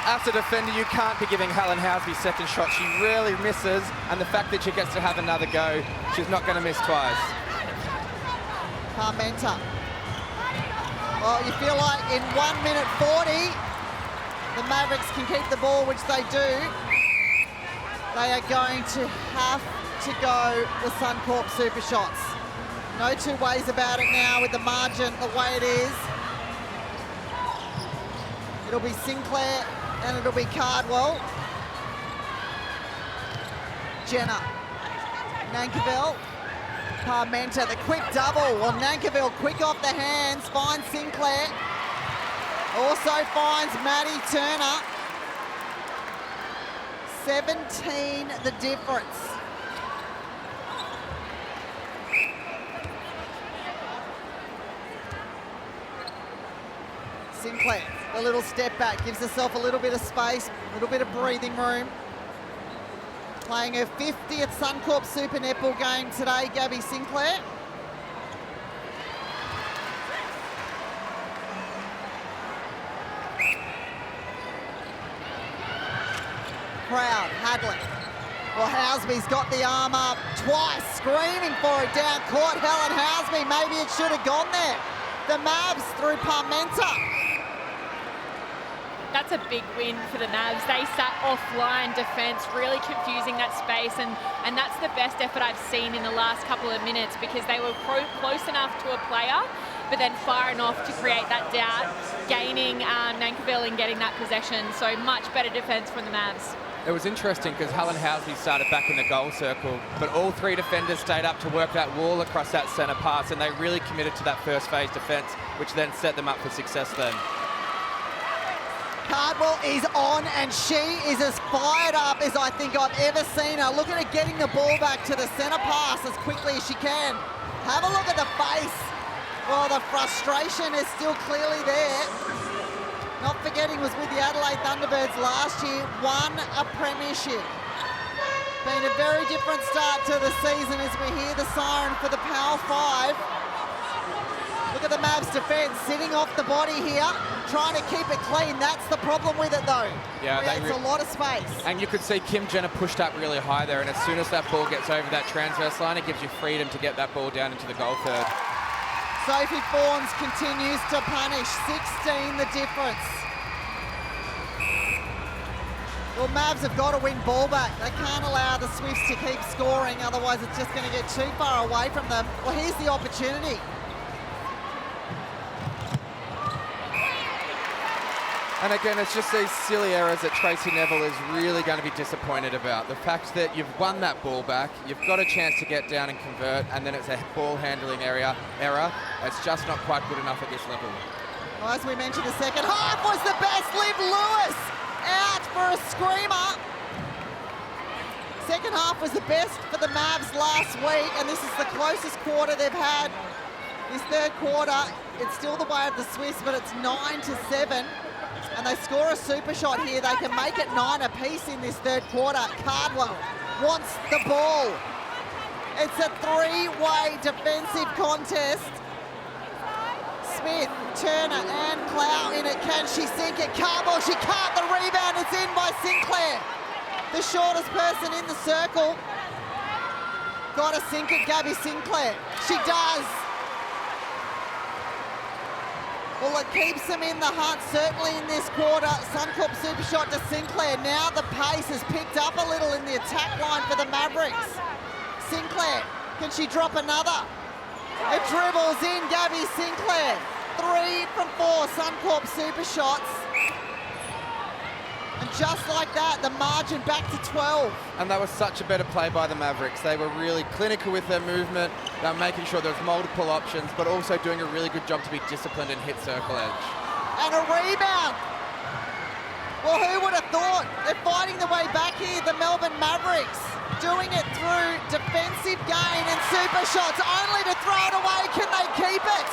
as a defender, you can't be giving Helen Housby second shot. She rarely misses, and the fact that she gets to have another go, she's not going to miss twice. Parmenter. Well, you feel like in 1 minute 40, the Mavericks can keep the ball, which they do. They are going to have to go the Suncorp super shots. No two ways about it now with the margin the way it is. It'll be Sinclair and it'll be Cardwell. Jenner. Nankivell. Parmenter, the quick double. Well, Nankivell quick off the hands, finds Sinclair. Also finds Maddie Turner. 17 the difference. Sinclair, a little step back, gives herself a little bit of space, a little bit of breathing room. Playing her 50th Suncorp Super Netball game today, Gabby Sinclair. Crowd, Hadley. Well, Housby's got the arm up twice, screaming for it down court. Helen Housby, maybe it should have gone there. The Mavs through Parmenter. That's a big win for the Mavs. They sat offline defence, really confusing that space, and that's the best effort I've seen in the last couple of minutes because they were close enough to a player, but then far enough to create that doubt, gaining Nankivell and getting that possession. So much better defence from the Mavs. It was interesting because Helen Housby started back in the goal circle, but all three defenders stayed up to work that wall across that centre pass, and they really committed to that first phase defence, which then set them up for success then. Cardwell is on and she is as fired up as I think I've ever seen her. Look at her getting the ball back to the centre pass as quickly as she can. Have a look at the face. Well, the frustration is still clearly there. Not forgetting was with the Adelaide Thunderbirds last year, won a premiership. Been a very different start to the season as we hear the siren for the Power 5. Look at the Mavs defence sitting off the body here, trying to keep it clean. That's the problem with it though. Yeah, it's a lot of space. And you could see Kim Jenner pushed up really high there, and as soon as that ball gets over that transverse line, it gives you freedom to get that ball down into the goal third. Sophie Fawns continues to punish, 16 the difference. Well, Mavs have got to win ball back. They can't allow the Swifts to keep scoring, otherwise it's just going to get too far away from them. Well, here's the opportunity. And again, it's just these silly errors that Tracy Neville is really going to be disappointed about. The fact that you've won that ball back, you've got a chance to get down and convert, and then it's a ball handling error. It's just not quite good enough at this level. Well, as we mentioned, the second half was the best. Liv Lewis out for a screamer. Second half was the best for the Mavs last week, and this is the closest quarter they've had. This third quarter, it's still the way of the Swifts, but it's 9-7. And they score a super shot here. They can make it 9 apiece in this third quarter. Cardwell wants the ball. It's a three-way defensive contest. Smith, Turner and Clow in it. Can she sink it? Cardwell, she can't. The rebound, it's in by Sinclair. The shortest person in the circle. Got to sink it, Gabby Sinclair. She does. Well, it keeps them in the hunt, certainly in this quarter. Suncorp super shot to Sinclair. Now the pace has picked up a little in the attack line for the Mavericks. Sinclair, can she drop another? It dribbles in, Gabby Sinclair. 3 from 4 Suncorp super shots. And just like that, the margin back to 12. And that was such a better play by the Mavericks. They were really clinical with their movement. They were making sure there was multiple options, but also doing a really good job to be disciplined and hit circle edge. And a rebound. Well, who would have thought? They're fighting the way back here, the Melbourne Mavericks. Doing it through defensive gain and super shots, only to throw it away. Can they keep it?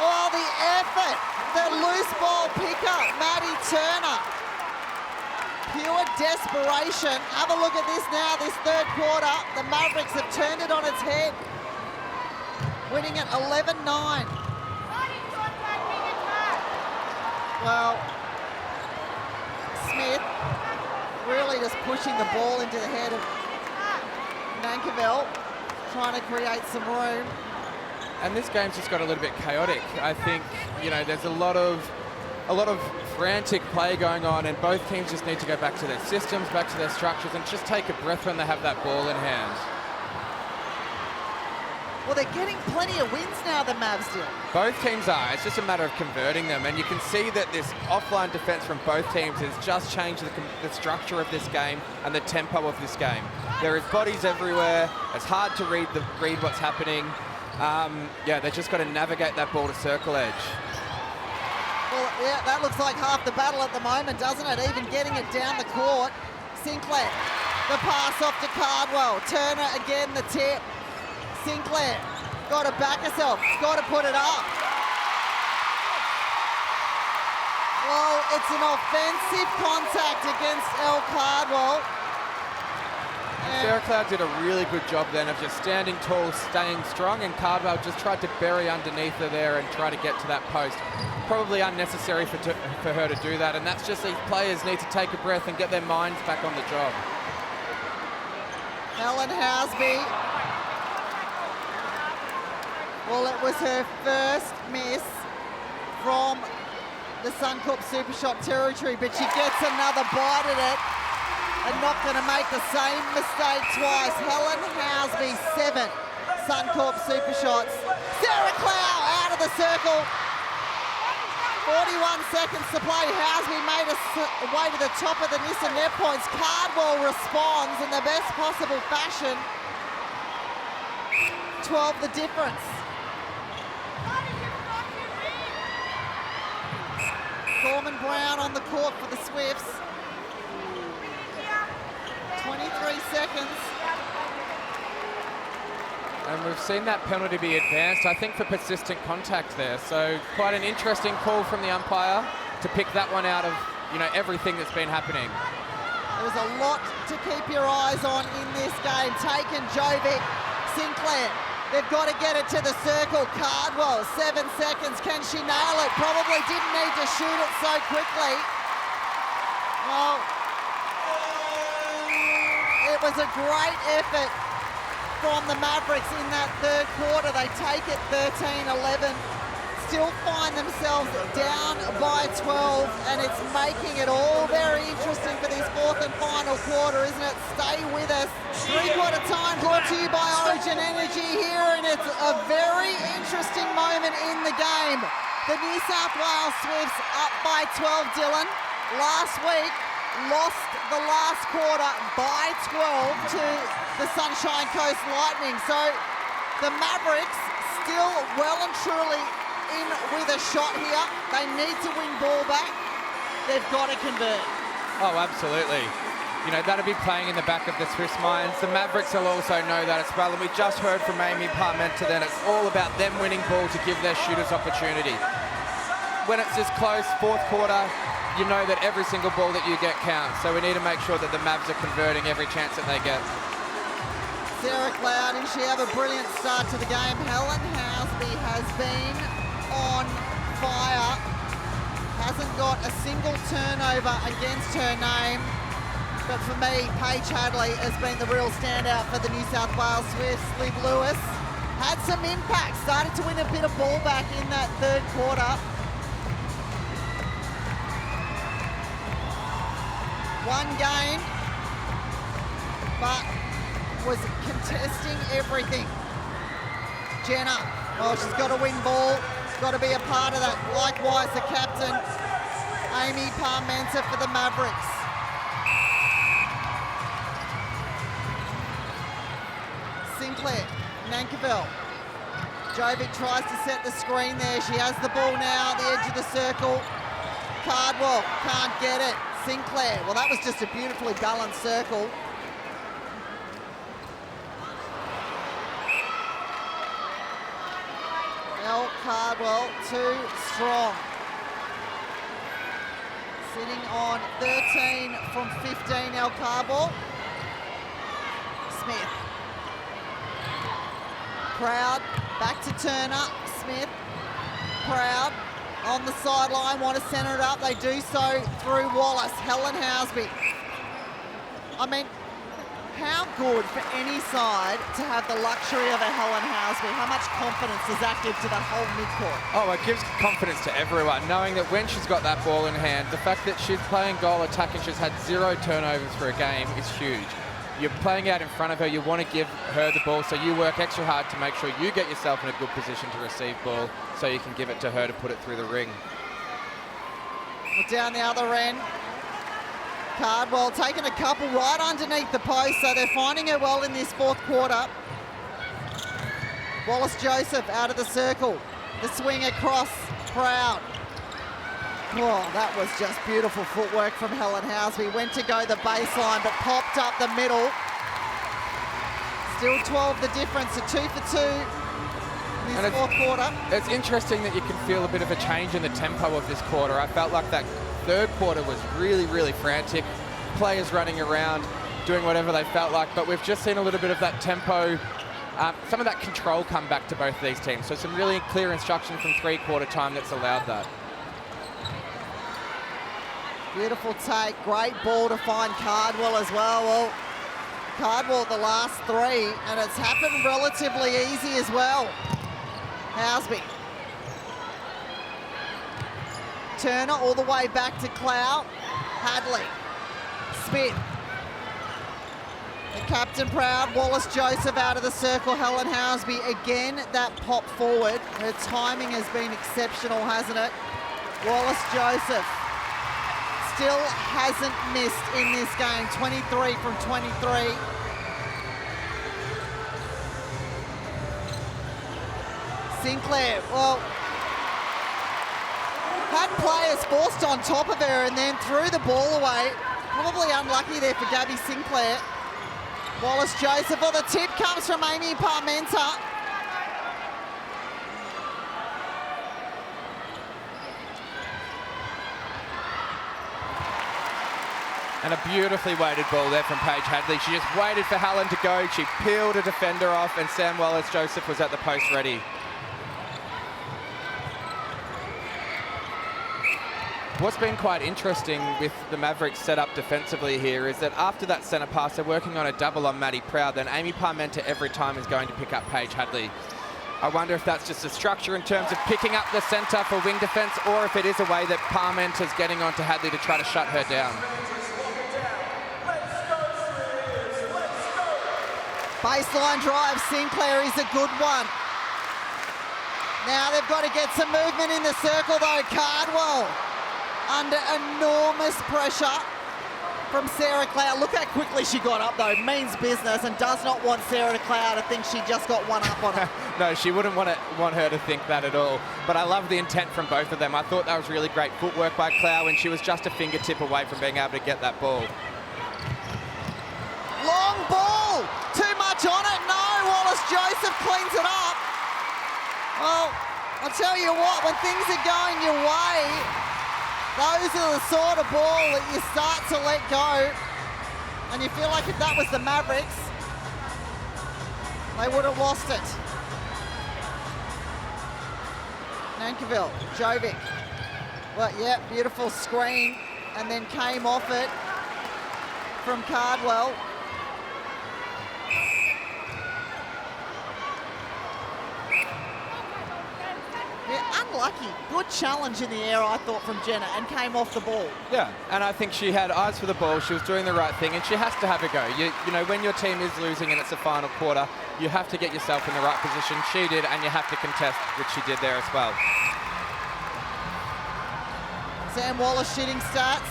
Oh, the effort. The loose ball pickup, Maddie Turner. Pure desperation. Have a look at this now, this third quarter. The Mavericks have turned it on its head. Winning it 11-9. Well, Smith really just pushing the ball into the head of Nankerville, trying to create some room. And this game's just got a little bit chaotic. I think, you know, there's a lot of frantic play going on, and both teams just need to go back to their systems, back to their structures, and just take a breath when they have that ball in hand. Well, they're getting plenty of wins now, the Mavs do. Both teams are. It's just a matter of converting them, and you can see that this offline defense from both teams has just changed the structure of this game and the tempo of this game. There is bodies everywhere. It's hard to read what's happening. Yeah, they just got to navigate that ball to circle edge. Well, yeah, that looks like half the battle at the moment, doesn't it? Even getting it down the court. Sinclair, the pass off to Cardwell. Turner again, the tip. Sinclair, got to back herself, got to put it up. Well, it's an offensive contact against Elle Cardwell. Sarah Cloud did a really good job then of just standing tall, staying strong, and Cardwell just tried to bury underneath her there and try to get to that post. Probably unnecessary for her to do that, and that's just these players need to take a breath and get their minds back on the job. Helen Housby. Well, it was her first miss from the Suncorp Super Shot territory, but she gets another bite at it. And not going to make the same mistake twice. Helen Housby, 7 Suncorp super shots. Sarah Clow out of the circle. 41 seconds to play. Housby made her way to the top of the Nissan net points. Cardwell responds in the best possible fashion. 12 the difference. Gorman Brown on the court for the Swifts. 23 seconds. And we've seen that penalty be advanced, I think, for persistent contact there. So quite an interesting call from the umpire to pick that one out of, you know, everything that's been happening. It There's a lot to keep your eyes on in this game. Taken, Jovic, Sinclair. They've got to get it to the circle. Cardwell, 7 seconds. Can she nail it? Probably didn't need to shoot it so quickly. Well, it was a great effort from the Mavericks in that third quarter. They take it 13-11. Still find themselves down by 12, and it's making it all very interesting for this fourth and final quarter, isn't it? Stay with us. Three-quarter time brought to you by Origin Energy here, and it's a very interesting moment in the game. The New South Wales Swifts up by 12, Dylan. Last week, lost the last quarter by 12 to the Sunshine Coast Lightning. So the Mavericks still well and truly in with a shot here. They need to win ball back. They've got to convert. Oh, absolutely. You know, that'll be playing in the back of the Swiss minds. The Mavericks will also know that as well. And we just heard from Amy Parmenter then it's all about them winning ball to give their shooters opportunity. When it's this close, fourth quarter, you know that every single ball that you get counts. So we need to make sure that the Mavs are converting every chance that they get. Sarah Cloud, and she have a brilliant start to the game. Helen Housby has been on fire. Hasn't got a single turnover against her name. But for me, Paige Hadley has been the real standout for the New South Wales Swifts. Liv Lewis had some impact, started to win a bit of ball back in that third quarter. One game, but was contesting everything. Jenna, oh, she's got to win ball, got to be a part of that. Likewise, the captain, Amy Parmenter for the Mavericks. Sinclair, Nankerville. Jovic tries to set the screen there. She has the ball now, the edge of the circle. Cardwell can't get it. Sinclair, well, that was just a beautifully balanced circle. Elle Cardwell, too strong. Sitting on 13 from 15, Elle Cardwell. Smith. Proud, back to Turner. Smith, Proud. On the sideline, want to centre it up. They do so through Wallace. Helen Housby. I mean, how good for any side to have the luxury of a Helen Housby? How much confidence does that give to the whole midcourt? Oh, it gives confidence to everyone, knowing that when she's got that ball in hand, the fact that she's playing goal attacking, she's had 0 turnovers for a game is huge. You're playing out in front of her, you want to give her the ball, so you work extra hard to make sure you get yourself in a good position to receive ball so you can give it to her to put it through the ring. Down the other end, Cardwell taking a couple right underneath the post, so they're finding her well in this fourth quarter. Wallace-Joseph out of the circle. The swing across, Proud. Oh, that was just beautiful footwork from Helen Housby. Went to go the baseline, but popped up the middle. Still 12 the difference, a 2 for 2 in this fourth quarter. It's interesting that you can feel a bit of a change in the tempo of this quarter. I felt like that third quarter was really, really frantic. Players running around, doing whatever they felt like, but we've just seen a little bit of that tempo, some of that control come back to both these teams. So some really clear instruction from three-quarter time that's allowed that. Beautiful take, great ball to find Cardwell as well. Well, Cardwell the last 3, and it's happened relatively easy as well. Housby. Turner all the way back to Clout. Hadley. Smith. The captain Proud. Wallace-Joseph out of the circle. Helen Housby again, that pop forward. Her timing has been exceptional, hasn't it? Wallace-Joseph still hasn't missed in this game. 23 from 23. Sinclair, well, had players forced on top of her and then threw the ball away. Probably unlucky there for Gabby Sinclair. Wallace-Joseph, well, the tip comes from Amy Parmenter. And a beautifully weighted ball there from Paige Hadley. She just waited for Helen to go. She peeled a defender off, and Sam Wallace-Joseph was at the post ready. What's been quite interesting with the Mavericks set up defensively here is that after that centre pass, they're working on a double on Maddie Proud. Then Amy Parmenter every time is going to pick up Paige Hadley. I wonder if that's just a structure in terms of picking up the centre for wing defence, or if it is a way that Parmenter's getting onto Hadley to try to shut her down. Baseline drive, Sinclair is a good one. Now they've got to get some movement in the circle though. Cardwell under enormous pressure from Sarah Cloud. Look how quickly she got up though. Means business and does not want Sarah Cloud to think she just got one up on her. No, she wouldn't want her to think that at all. But I love the intent from both of them. I thought that was really great footwork by Cloud, and she was just a fingertip away from being able to get that ball. Long ball, too much on it. No, Wallace-Joseph cleans it up. Well, I'll tell you what, when things are going your way, those are the sort of ball that you start to let go. And you feel like if that was the Mavericks, they would have lost it. Nankerville, Jovic. Well, yeah, beautiful screen. And then came off it from Cardwell. Yeah, unlucky. Good challenge in the air, I thought, from Jenna, and came off the ball. Yeah, and I think she had eyes for the ball. She was doing the right thing, and she has to have a go. You know, when your team is losing and it's the final quarter, you have to get yourself in the right position. She did, and you have to contest, which she did there as well. Sam Wallace shooting stats.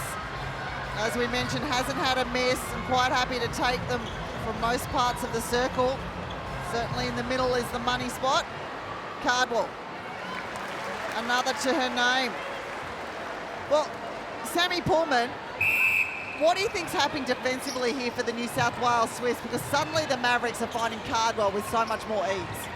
As we mentioned, hasn't had a miss. I'm quite happy to take them from most parts of the circle. Certainly in the middle is the money spot. Cardwell. Another to her name. Well, Sammy Pullman, what do you think's happening defensively here for the New South Wales Swifts? Because suddenly the Mavericks are finding Cardwell with so much more ease.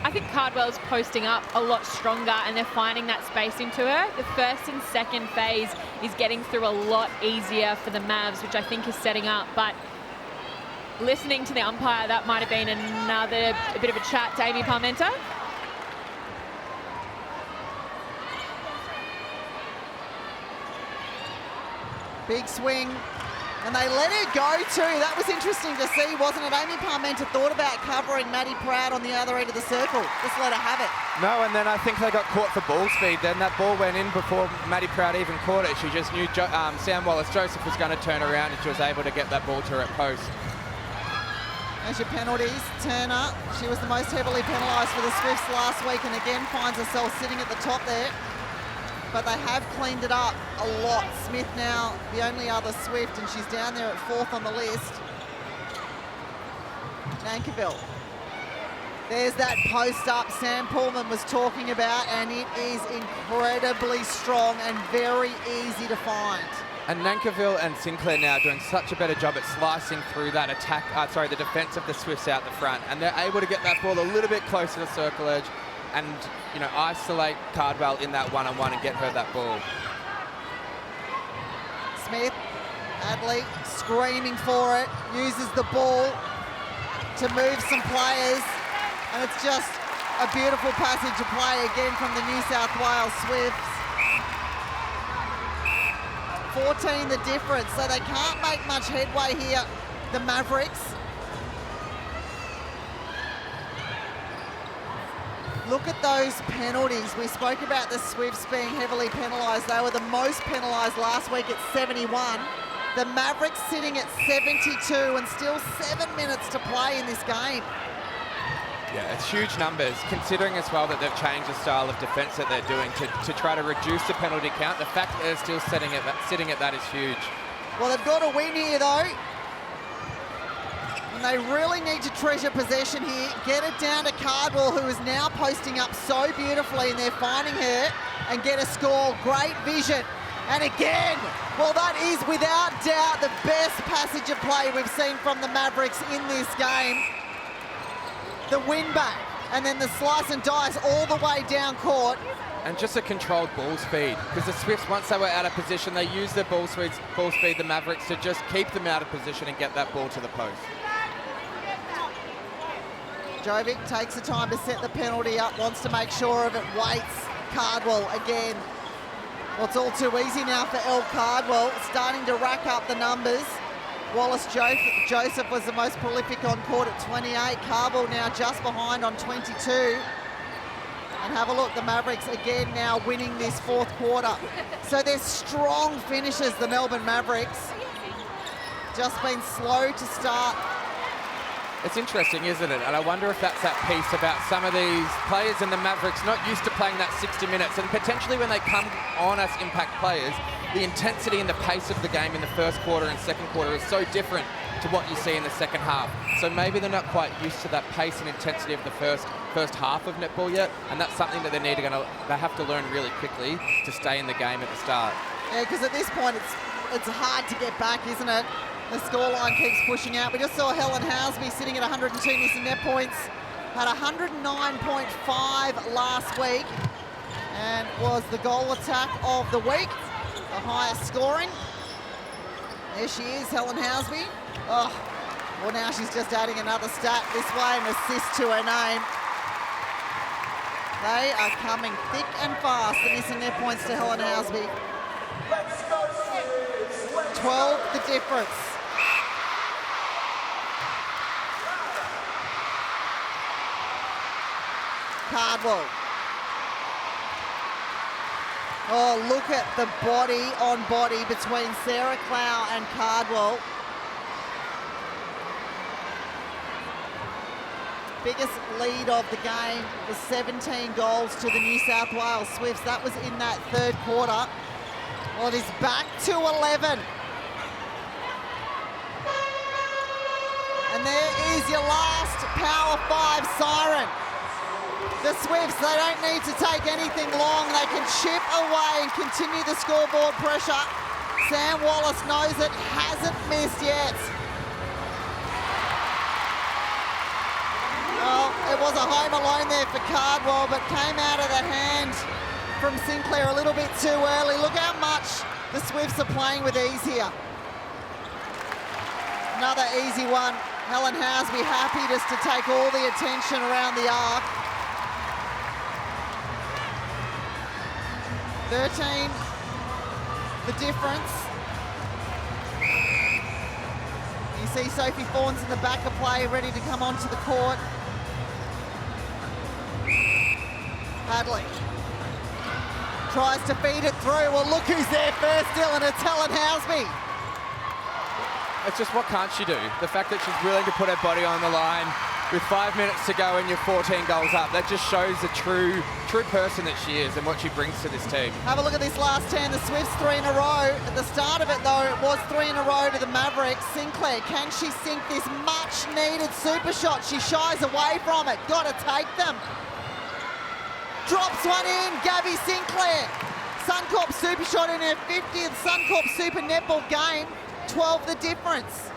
I think Cardwell's posting up a lot stronger, and they're finding that space into her. The first and second phase is getting through a lot easier for the Mavs, which I think is setting up. But listening to the umpire, that might have been a bit of a chat to Amy Parmenter. Big swing, and they let her go too. That was interesting to see, wasn't it? Amy Parmenter thought about covering Maddie Proud on the other end of the circle. Just let her have it. No, and then I think they got caught for ball speed. Then that ball went in before Maddie Proud even caught it. She just knew Sam Wallace-Joseph was going to turn around, and she was able to get that ball to her post. As your penalties, Turner, she was the most heavily penalised for the Swifts last week, and again finds herself sitting at the top there. But they have cleaned it up a lot. Smith now the only other Swift, and she's down there at 4th on the list. Nankerville. There's that post up Sam Pullman was talking about, and it is incredibly strong and very easy to find. And Nankerville and Sinclair now doing such a better job at slicing through that attack, the defence of the Swifts out the front. And they're able to get that ball a little bit closer to the circle edge and, you know, isolate Cardwell in that one-on-one and get her that ball. Smith, Hadley screaming for it, uses the ball to move some players, and it's just a beautiful passage of play again from the New South Wales Swifts. 14 the difference, so they can't make much headway here, the Mavericks. Look at those penalties. We spoke about the Swifts being heavily penalised. They were the most penalised last week at 71. The Mavericks sitting at 72 and still 7 minutes to play in this game. Yeah, it's huge numbers, considering as well that they've changed the style of defence that they're doing to try to reduce the penalty count. The fact that they're still sitting at that is huge. Well, they've got a win here, though. And they really need to treasure possession here. Get it down to Cardwell, who is now posting up so beautifully, and they're finding her, and get a score. Great vision. And again, well, that is without doubt the best passage of play we've seen from the Mavericks in this game. The win back, and then the slice and dice all the way down court. and just a controlled ball speed. Because the Swifts, once they were out of position, they used their ball speed, the Mavericks, to just keep them out of position and get that ball to the post. Jovic takes the time to set the penalty up, wants to make sure of it, waits. Cardwell again. Well, it's all too easy now for El Cardwell, starting to rack up the numbers. Wallace Joseph was the most prolific on court at 28. Cardwell now just behind on 22. And have a look, the Mavericks again now winning this fourth quarter. So they're strong finishers, the Melbourne Mavericks. Just been slow to start. It's interesting, isn't it? And I wonder if that's that piece about some of these players in the Mavericks not used to playing that 60 minutes, and potentially when they come on as impact players, the intensity and the pace of the game in the first quarter and second quarter is so different to what you see in the second half. So maybe they're not quite used to that pace and intensity of the first half of netball yet, and that's something that they have to learn really quickly to stay in the game at the start. Yeah, because at this point it's hard to get back, isn't it? The scoreline keeps pushing out. We just saw Helen Housby sitting at 102 missing net points, had 109.5 last week, and was the goal attack of the week, the highest scoring. There she is, Helen Housby. Oh, well, now she's just adding another stat this way, an assist to her name. They are coming thick and fast, the missing net points to Helen Housby. 12 the difference. Cardwell. Oh, look at the body on body between Sarah Clow and Cardwell. Biggest lead of the game was 17 goals to the New South Wales Swifts. That was in that third quarter. Well, it is back to 11. And there is your last Power 5 siren. The Swifts, they don't need to take anything long. They can chip away and continue the scoreboard pressure. Sam Wallace knows it, hasn't missed yet. Well, it was a home alone there for Cardwell, but came out of the hand from Sinclair a little bit too early. Look how much the Swifts are playing with ease here. Another easy one. Helen Housby happy just to take all the attention around the arc. 13, the difference. You see Sophie Fawns in the back of play, ready to come onto the court. Hadley tries to feed it through. Well, look who's there first, Dylan. It's Helen Housby. It's just, what can't she do? The fact that she's willing to put her body on the line with 5 minutes to go and you're 14 goals up, that just shows the true person that she is and what she brings to this team. Have a look at this last 10. The Swifts 3 in a row. At the start of it, though, it was 3 in a row to the Mavericks. Sinclair, can she sink this much-needed super shot? She shies away from it. Got to take them. Drops one in. Gabby Sinclair. Suncorp super shot in her 50th Suncorp Super Netball game. 12 the difference.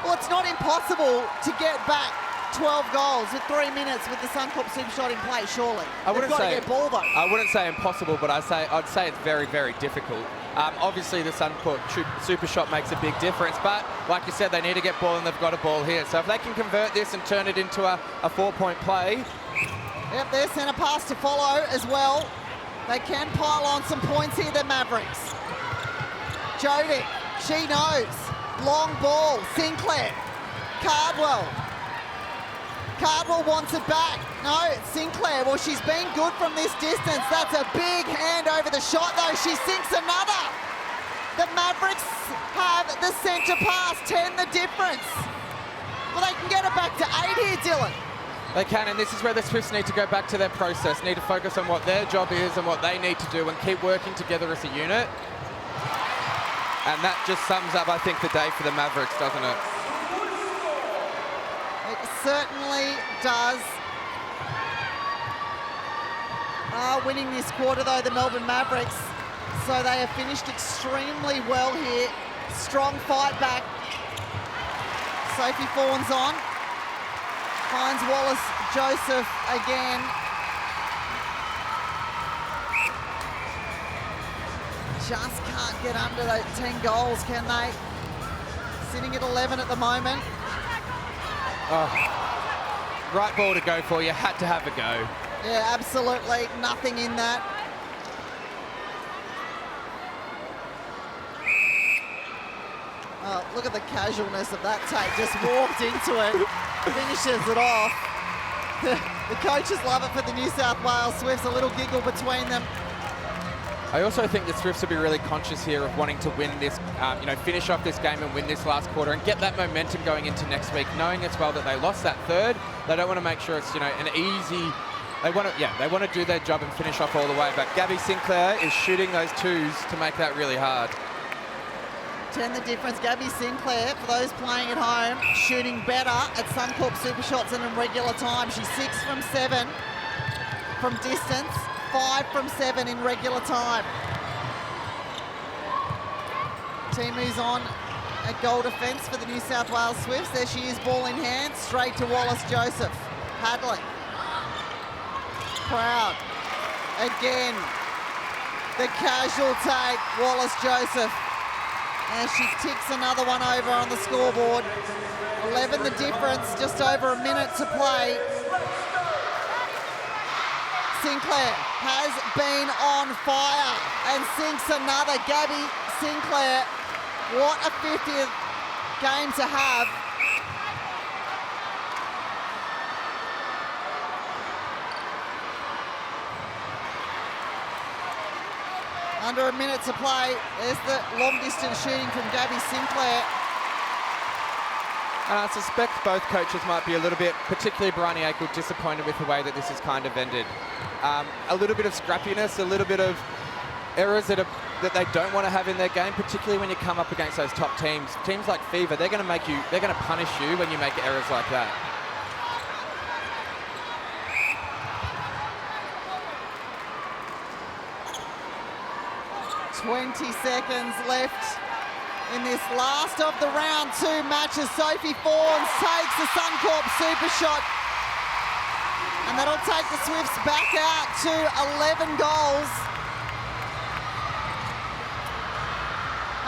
Well, it's not impossible to get back 12 goals with 3 minutes with the Suncorp super shot in play, surely. They've got to get ball, though. I wouldn't say impossible, but I'd say it's very, very difficult. Obviously, the Suncorp super shot makes a big difference, but like you said, they need to get ball, and they've got a ball here. So if they can convert this and turn it into a 4-point play. Yep, their centre pass to follow as well. They can pile on some points here, the Mavericks. Jody, she knows. Long ball, Sinclair. Cardwell. Cardwell wants it back. No, it's Sinclair. Well, she's been good from this distance. That's a big hand over the shot, though. She sinks another. The Mavericks have the centre pass, 10 the difference. Well, they can get it back to 8 here, Dylan. They can, and this is where the Swifts need to go back to their process, need to focus on what their job is and what they need to do and keep working together as a unit. And that just sums up, I think, the day for the Mavericks, doesn't it? It certainly does. Winning this quarter, though, the Melbourne Mavericks. So they have finished extremely well here. Strong fight back. Sophie Fawns on. Finds Wallace Joseph again. just can't get under those 10 goals, can they? Sitting at 11 at the moment. Oh, right ball to go for you. Had to have a go. Yeah, absolutely. Nothing in that. Oh, look at the casualness of that take. Just walked into it, finishes it off. The coaches love it for the New South Wales Swifts. A little giggle between them. I also think the Swifts will be really conscious here of wanting to win this, finish off this game and win this last quarter and get that momentum going into next week, knowing as well that they lost that third. They don't want to make sure it's, an easy. They want to do their job and finish off all the way. But Gabby Sinclair is shooting those twos to make that really hard. 10 the difference. Gabby Sinclair, for those playing at home, shooting better at Suncorp Super Shots than in regular time. She's 6 from 7 from distance, 5 from 7 in regular time. Team moves on at goal defence for the New South Wales Swifts. There she is, ball in hand, straight to Wallace Joseph. Paddling. Proud. Again, the casual take, Wallace Joseph. As she ticks another one over on the scoreboard. 11 the difference, just over a minute to play. Sinclair has been on fire and sinks another. Gabby Sinclair, what a 50th game to have. Under a minute to play. There's the long distance shooting from Gabby Sinclair. And I suspect both coaches might be a little bit, particularly Bryony Akel, disappointed with the way that this has kind of ended. A little bit of scrappiness, a little bit of errors that they don't want to have in their game, particularly when you come up against those top teams. Teams like Fever, they're going to punish you when you make errors like that. 20 seconds left in this last of the round 2 matches. Sophie Fawns takes the Suncorp Super Shot, and that'll take the Swifts back out to 11 goals.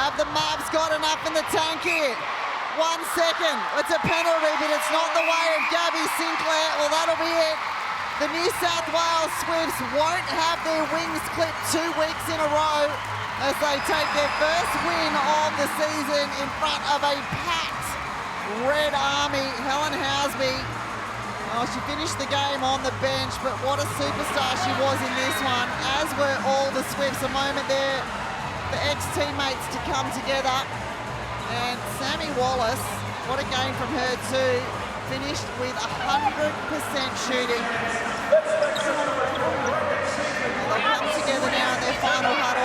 Have the Mavs got enough in the tank here? 1 second. It's a penalty, but it's not the way of Gabby Sinclair. Well, that'll be it. The New South Wales Swifts won't have their wings clipped 2 weeks in a row as they take their first win of the season in front of a packed Red Army. Helen Housby, she finished the game on the bench, but what a superstar she was in this one, as were all the Swifts. A moment there for ex-teammates to come together. And Sammy Wallace, what a game from her too, finished with 100% shooting. And they'll come together now in their final huddle.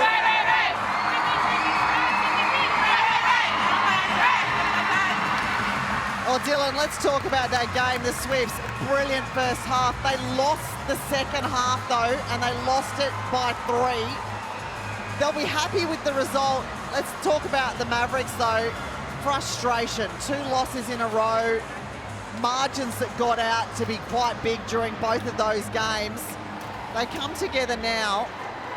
Oh, Dylan, let's talk about that game. The Swifts, brilliant first half. They lost the second half, though, and they lost it by 3. They'll be happy with the result. Let's talk about the Mavericks, though. Frustration, 2 losses in a row. Margins that got out to be quite big during both of those games. They come together now.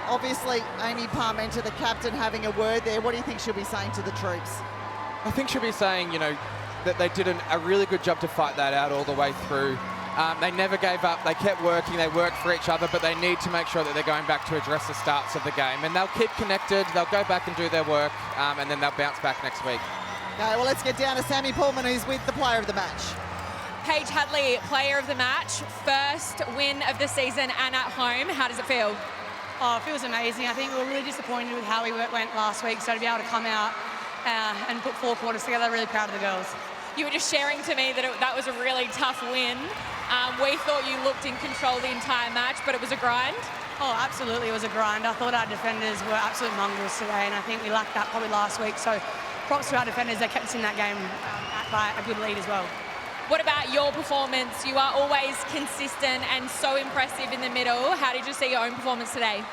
Obviously, Amy Parmenter, the captain, having a word there. What do you think she'll be saying to the troops? I think she'll be saying, that they did a really good job to fight that out all the way through. They never gave up. They kept working. They worked for each other, but they need to make sure that they're going back to address the starts of the game. And they'll keep connected. They'll go back and do their work, and then they'll bounce back next week. Okay, well, let's get down to Sammy Pullman, who's with the player of the match. Paige Hadley, player of the match, first win of the season and at home. How does it feel? Oh, it feels amazing. I think we were really disappointed with how we went last week, so to be able to come out and put 4 quarters together, really proud of the girls. You were just sharing to me that that was a really tough win. We thought you looked in control the entire match, but it was a grind. Oh, absolutely, it was a grind. I thought our defenders were absolute mongrels today, and I think we lacked that probably last week. So props to our defenders. They kept us in that game by a good lead as well. What about your performance? You are always consistent and so impressive in the middle. How did you see your own performance today?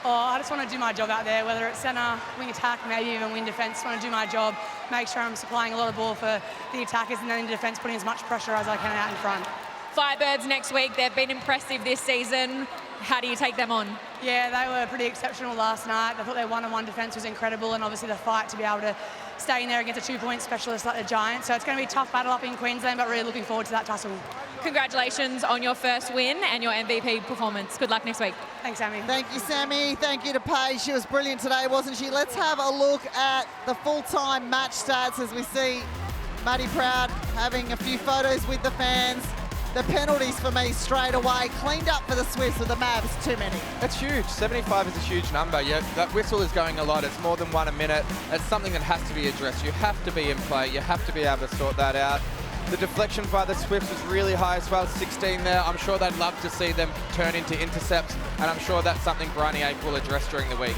Oh, I just want to do my job out there, whether it's centre, wing attack, maybe even wing defence. I want to do my job, make sure I'm supplying a lot of ball for the attackers, and then in defence putting as much pressure as I can out in front. Firebirds next week. They've been impressive this season. How do you take them on? Yeah, they were pretty exceptional last night. I thought their one-on-one defence was incredible, and obviously the fight to be able to stay in there against a two-point specialist like the Giants. So it's going to be a tough battle up in Queensland, but really looking forward to that tussle. Congratulations on your first win and your MVP performance. Good luck next week. Thanks, Sammy. Thank you, Sammy. Thank you to Paige. She was brilliant today, wasn't she? Let's have a look at the full-time match stats as we see Maddie Proud having a few photos with the fans. The penalties for me straight away. Cleaned up for the Swifts with the Mavs. Too many. It's huge. 75 is a huge number. Yeah, that whistle is going a lot. It's more than 1 a minute. It's something that has to be addressed. You have to be in play. You have to be able to sort that out. The deflection by the Swifts was really high as well, 16 there. I'm sure they'd love to see them turn into intercepts, and I'm sure that's something Bryony Ake will address during the week.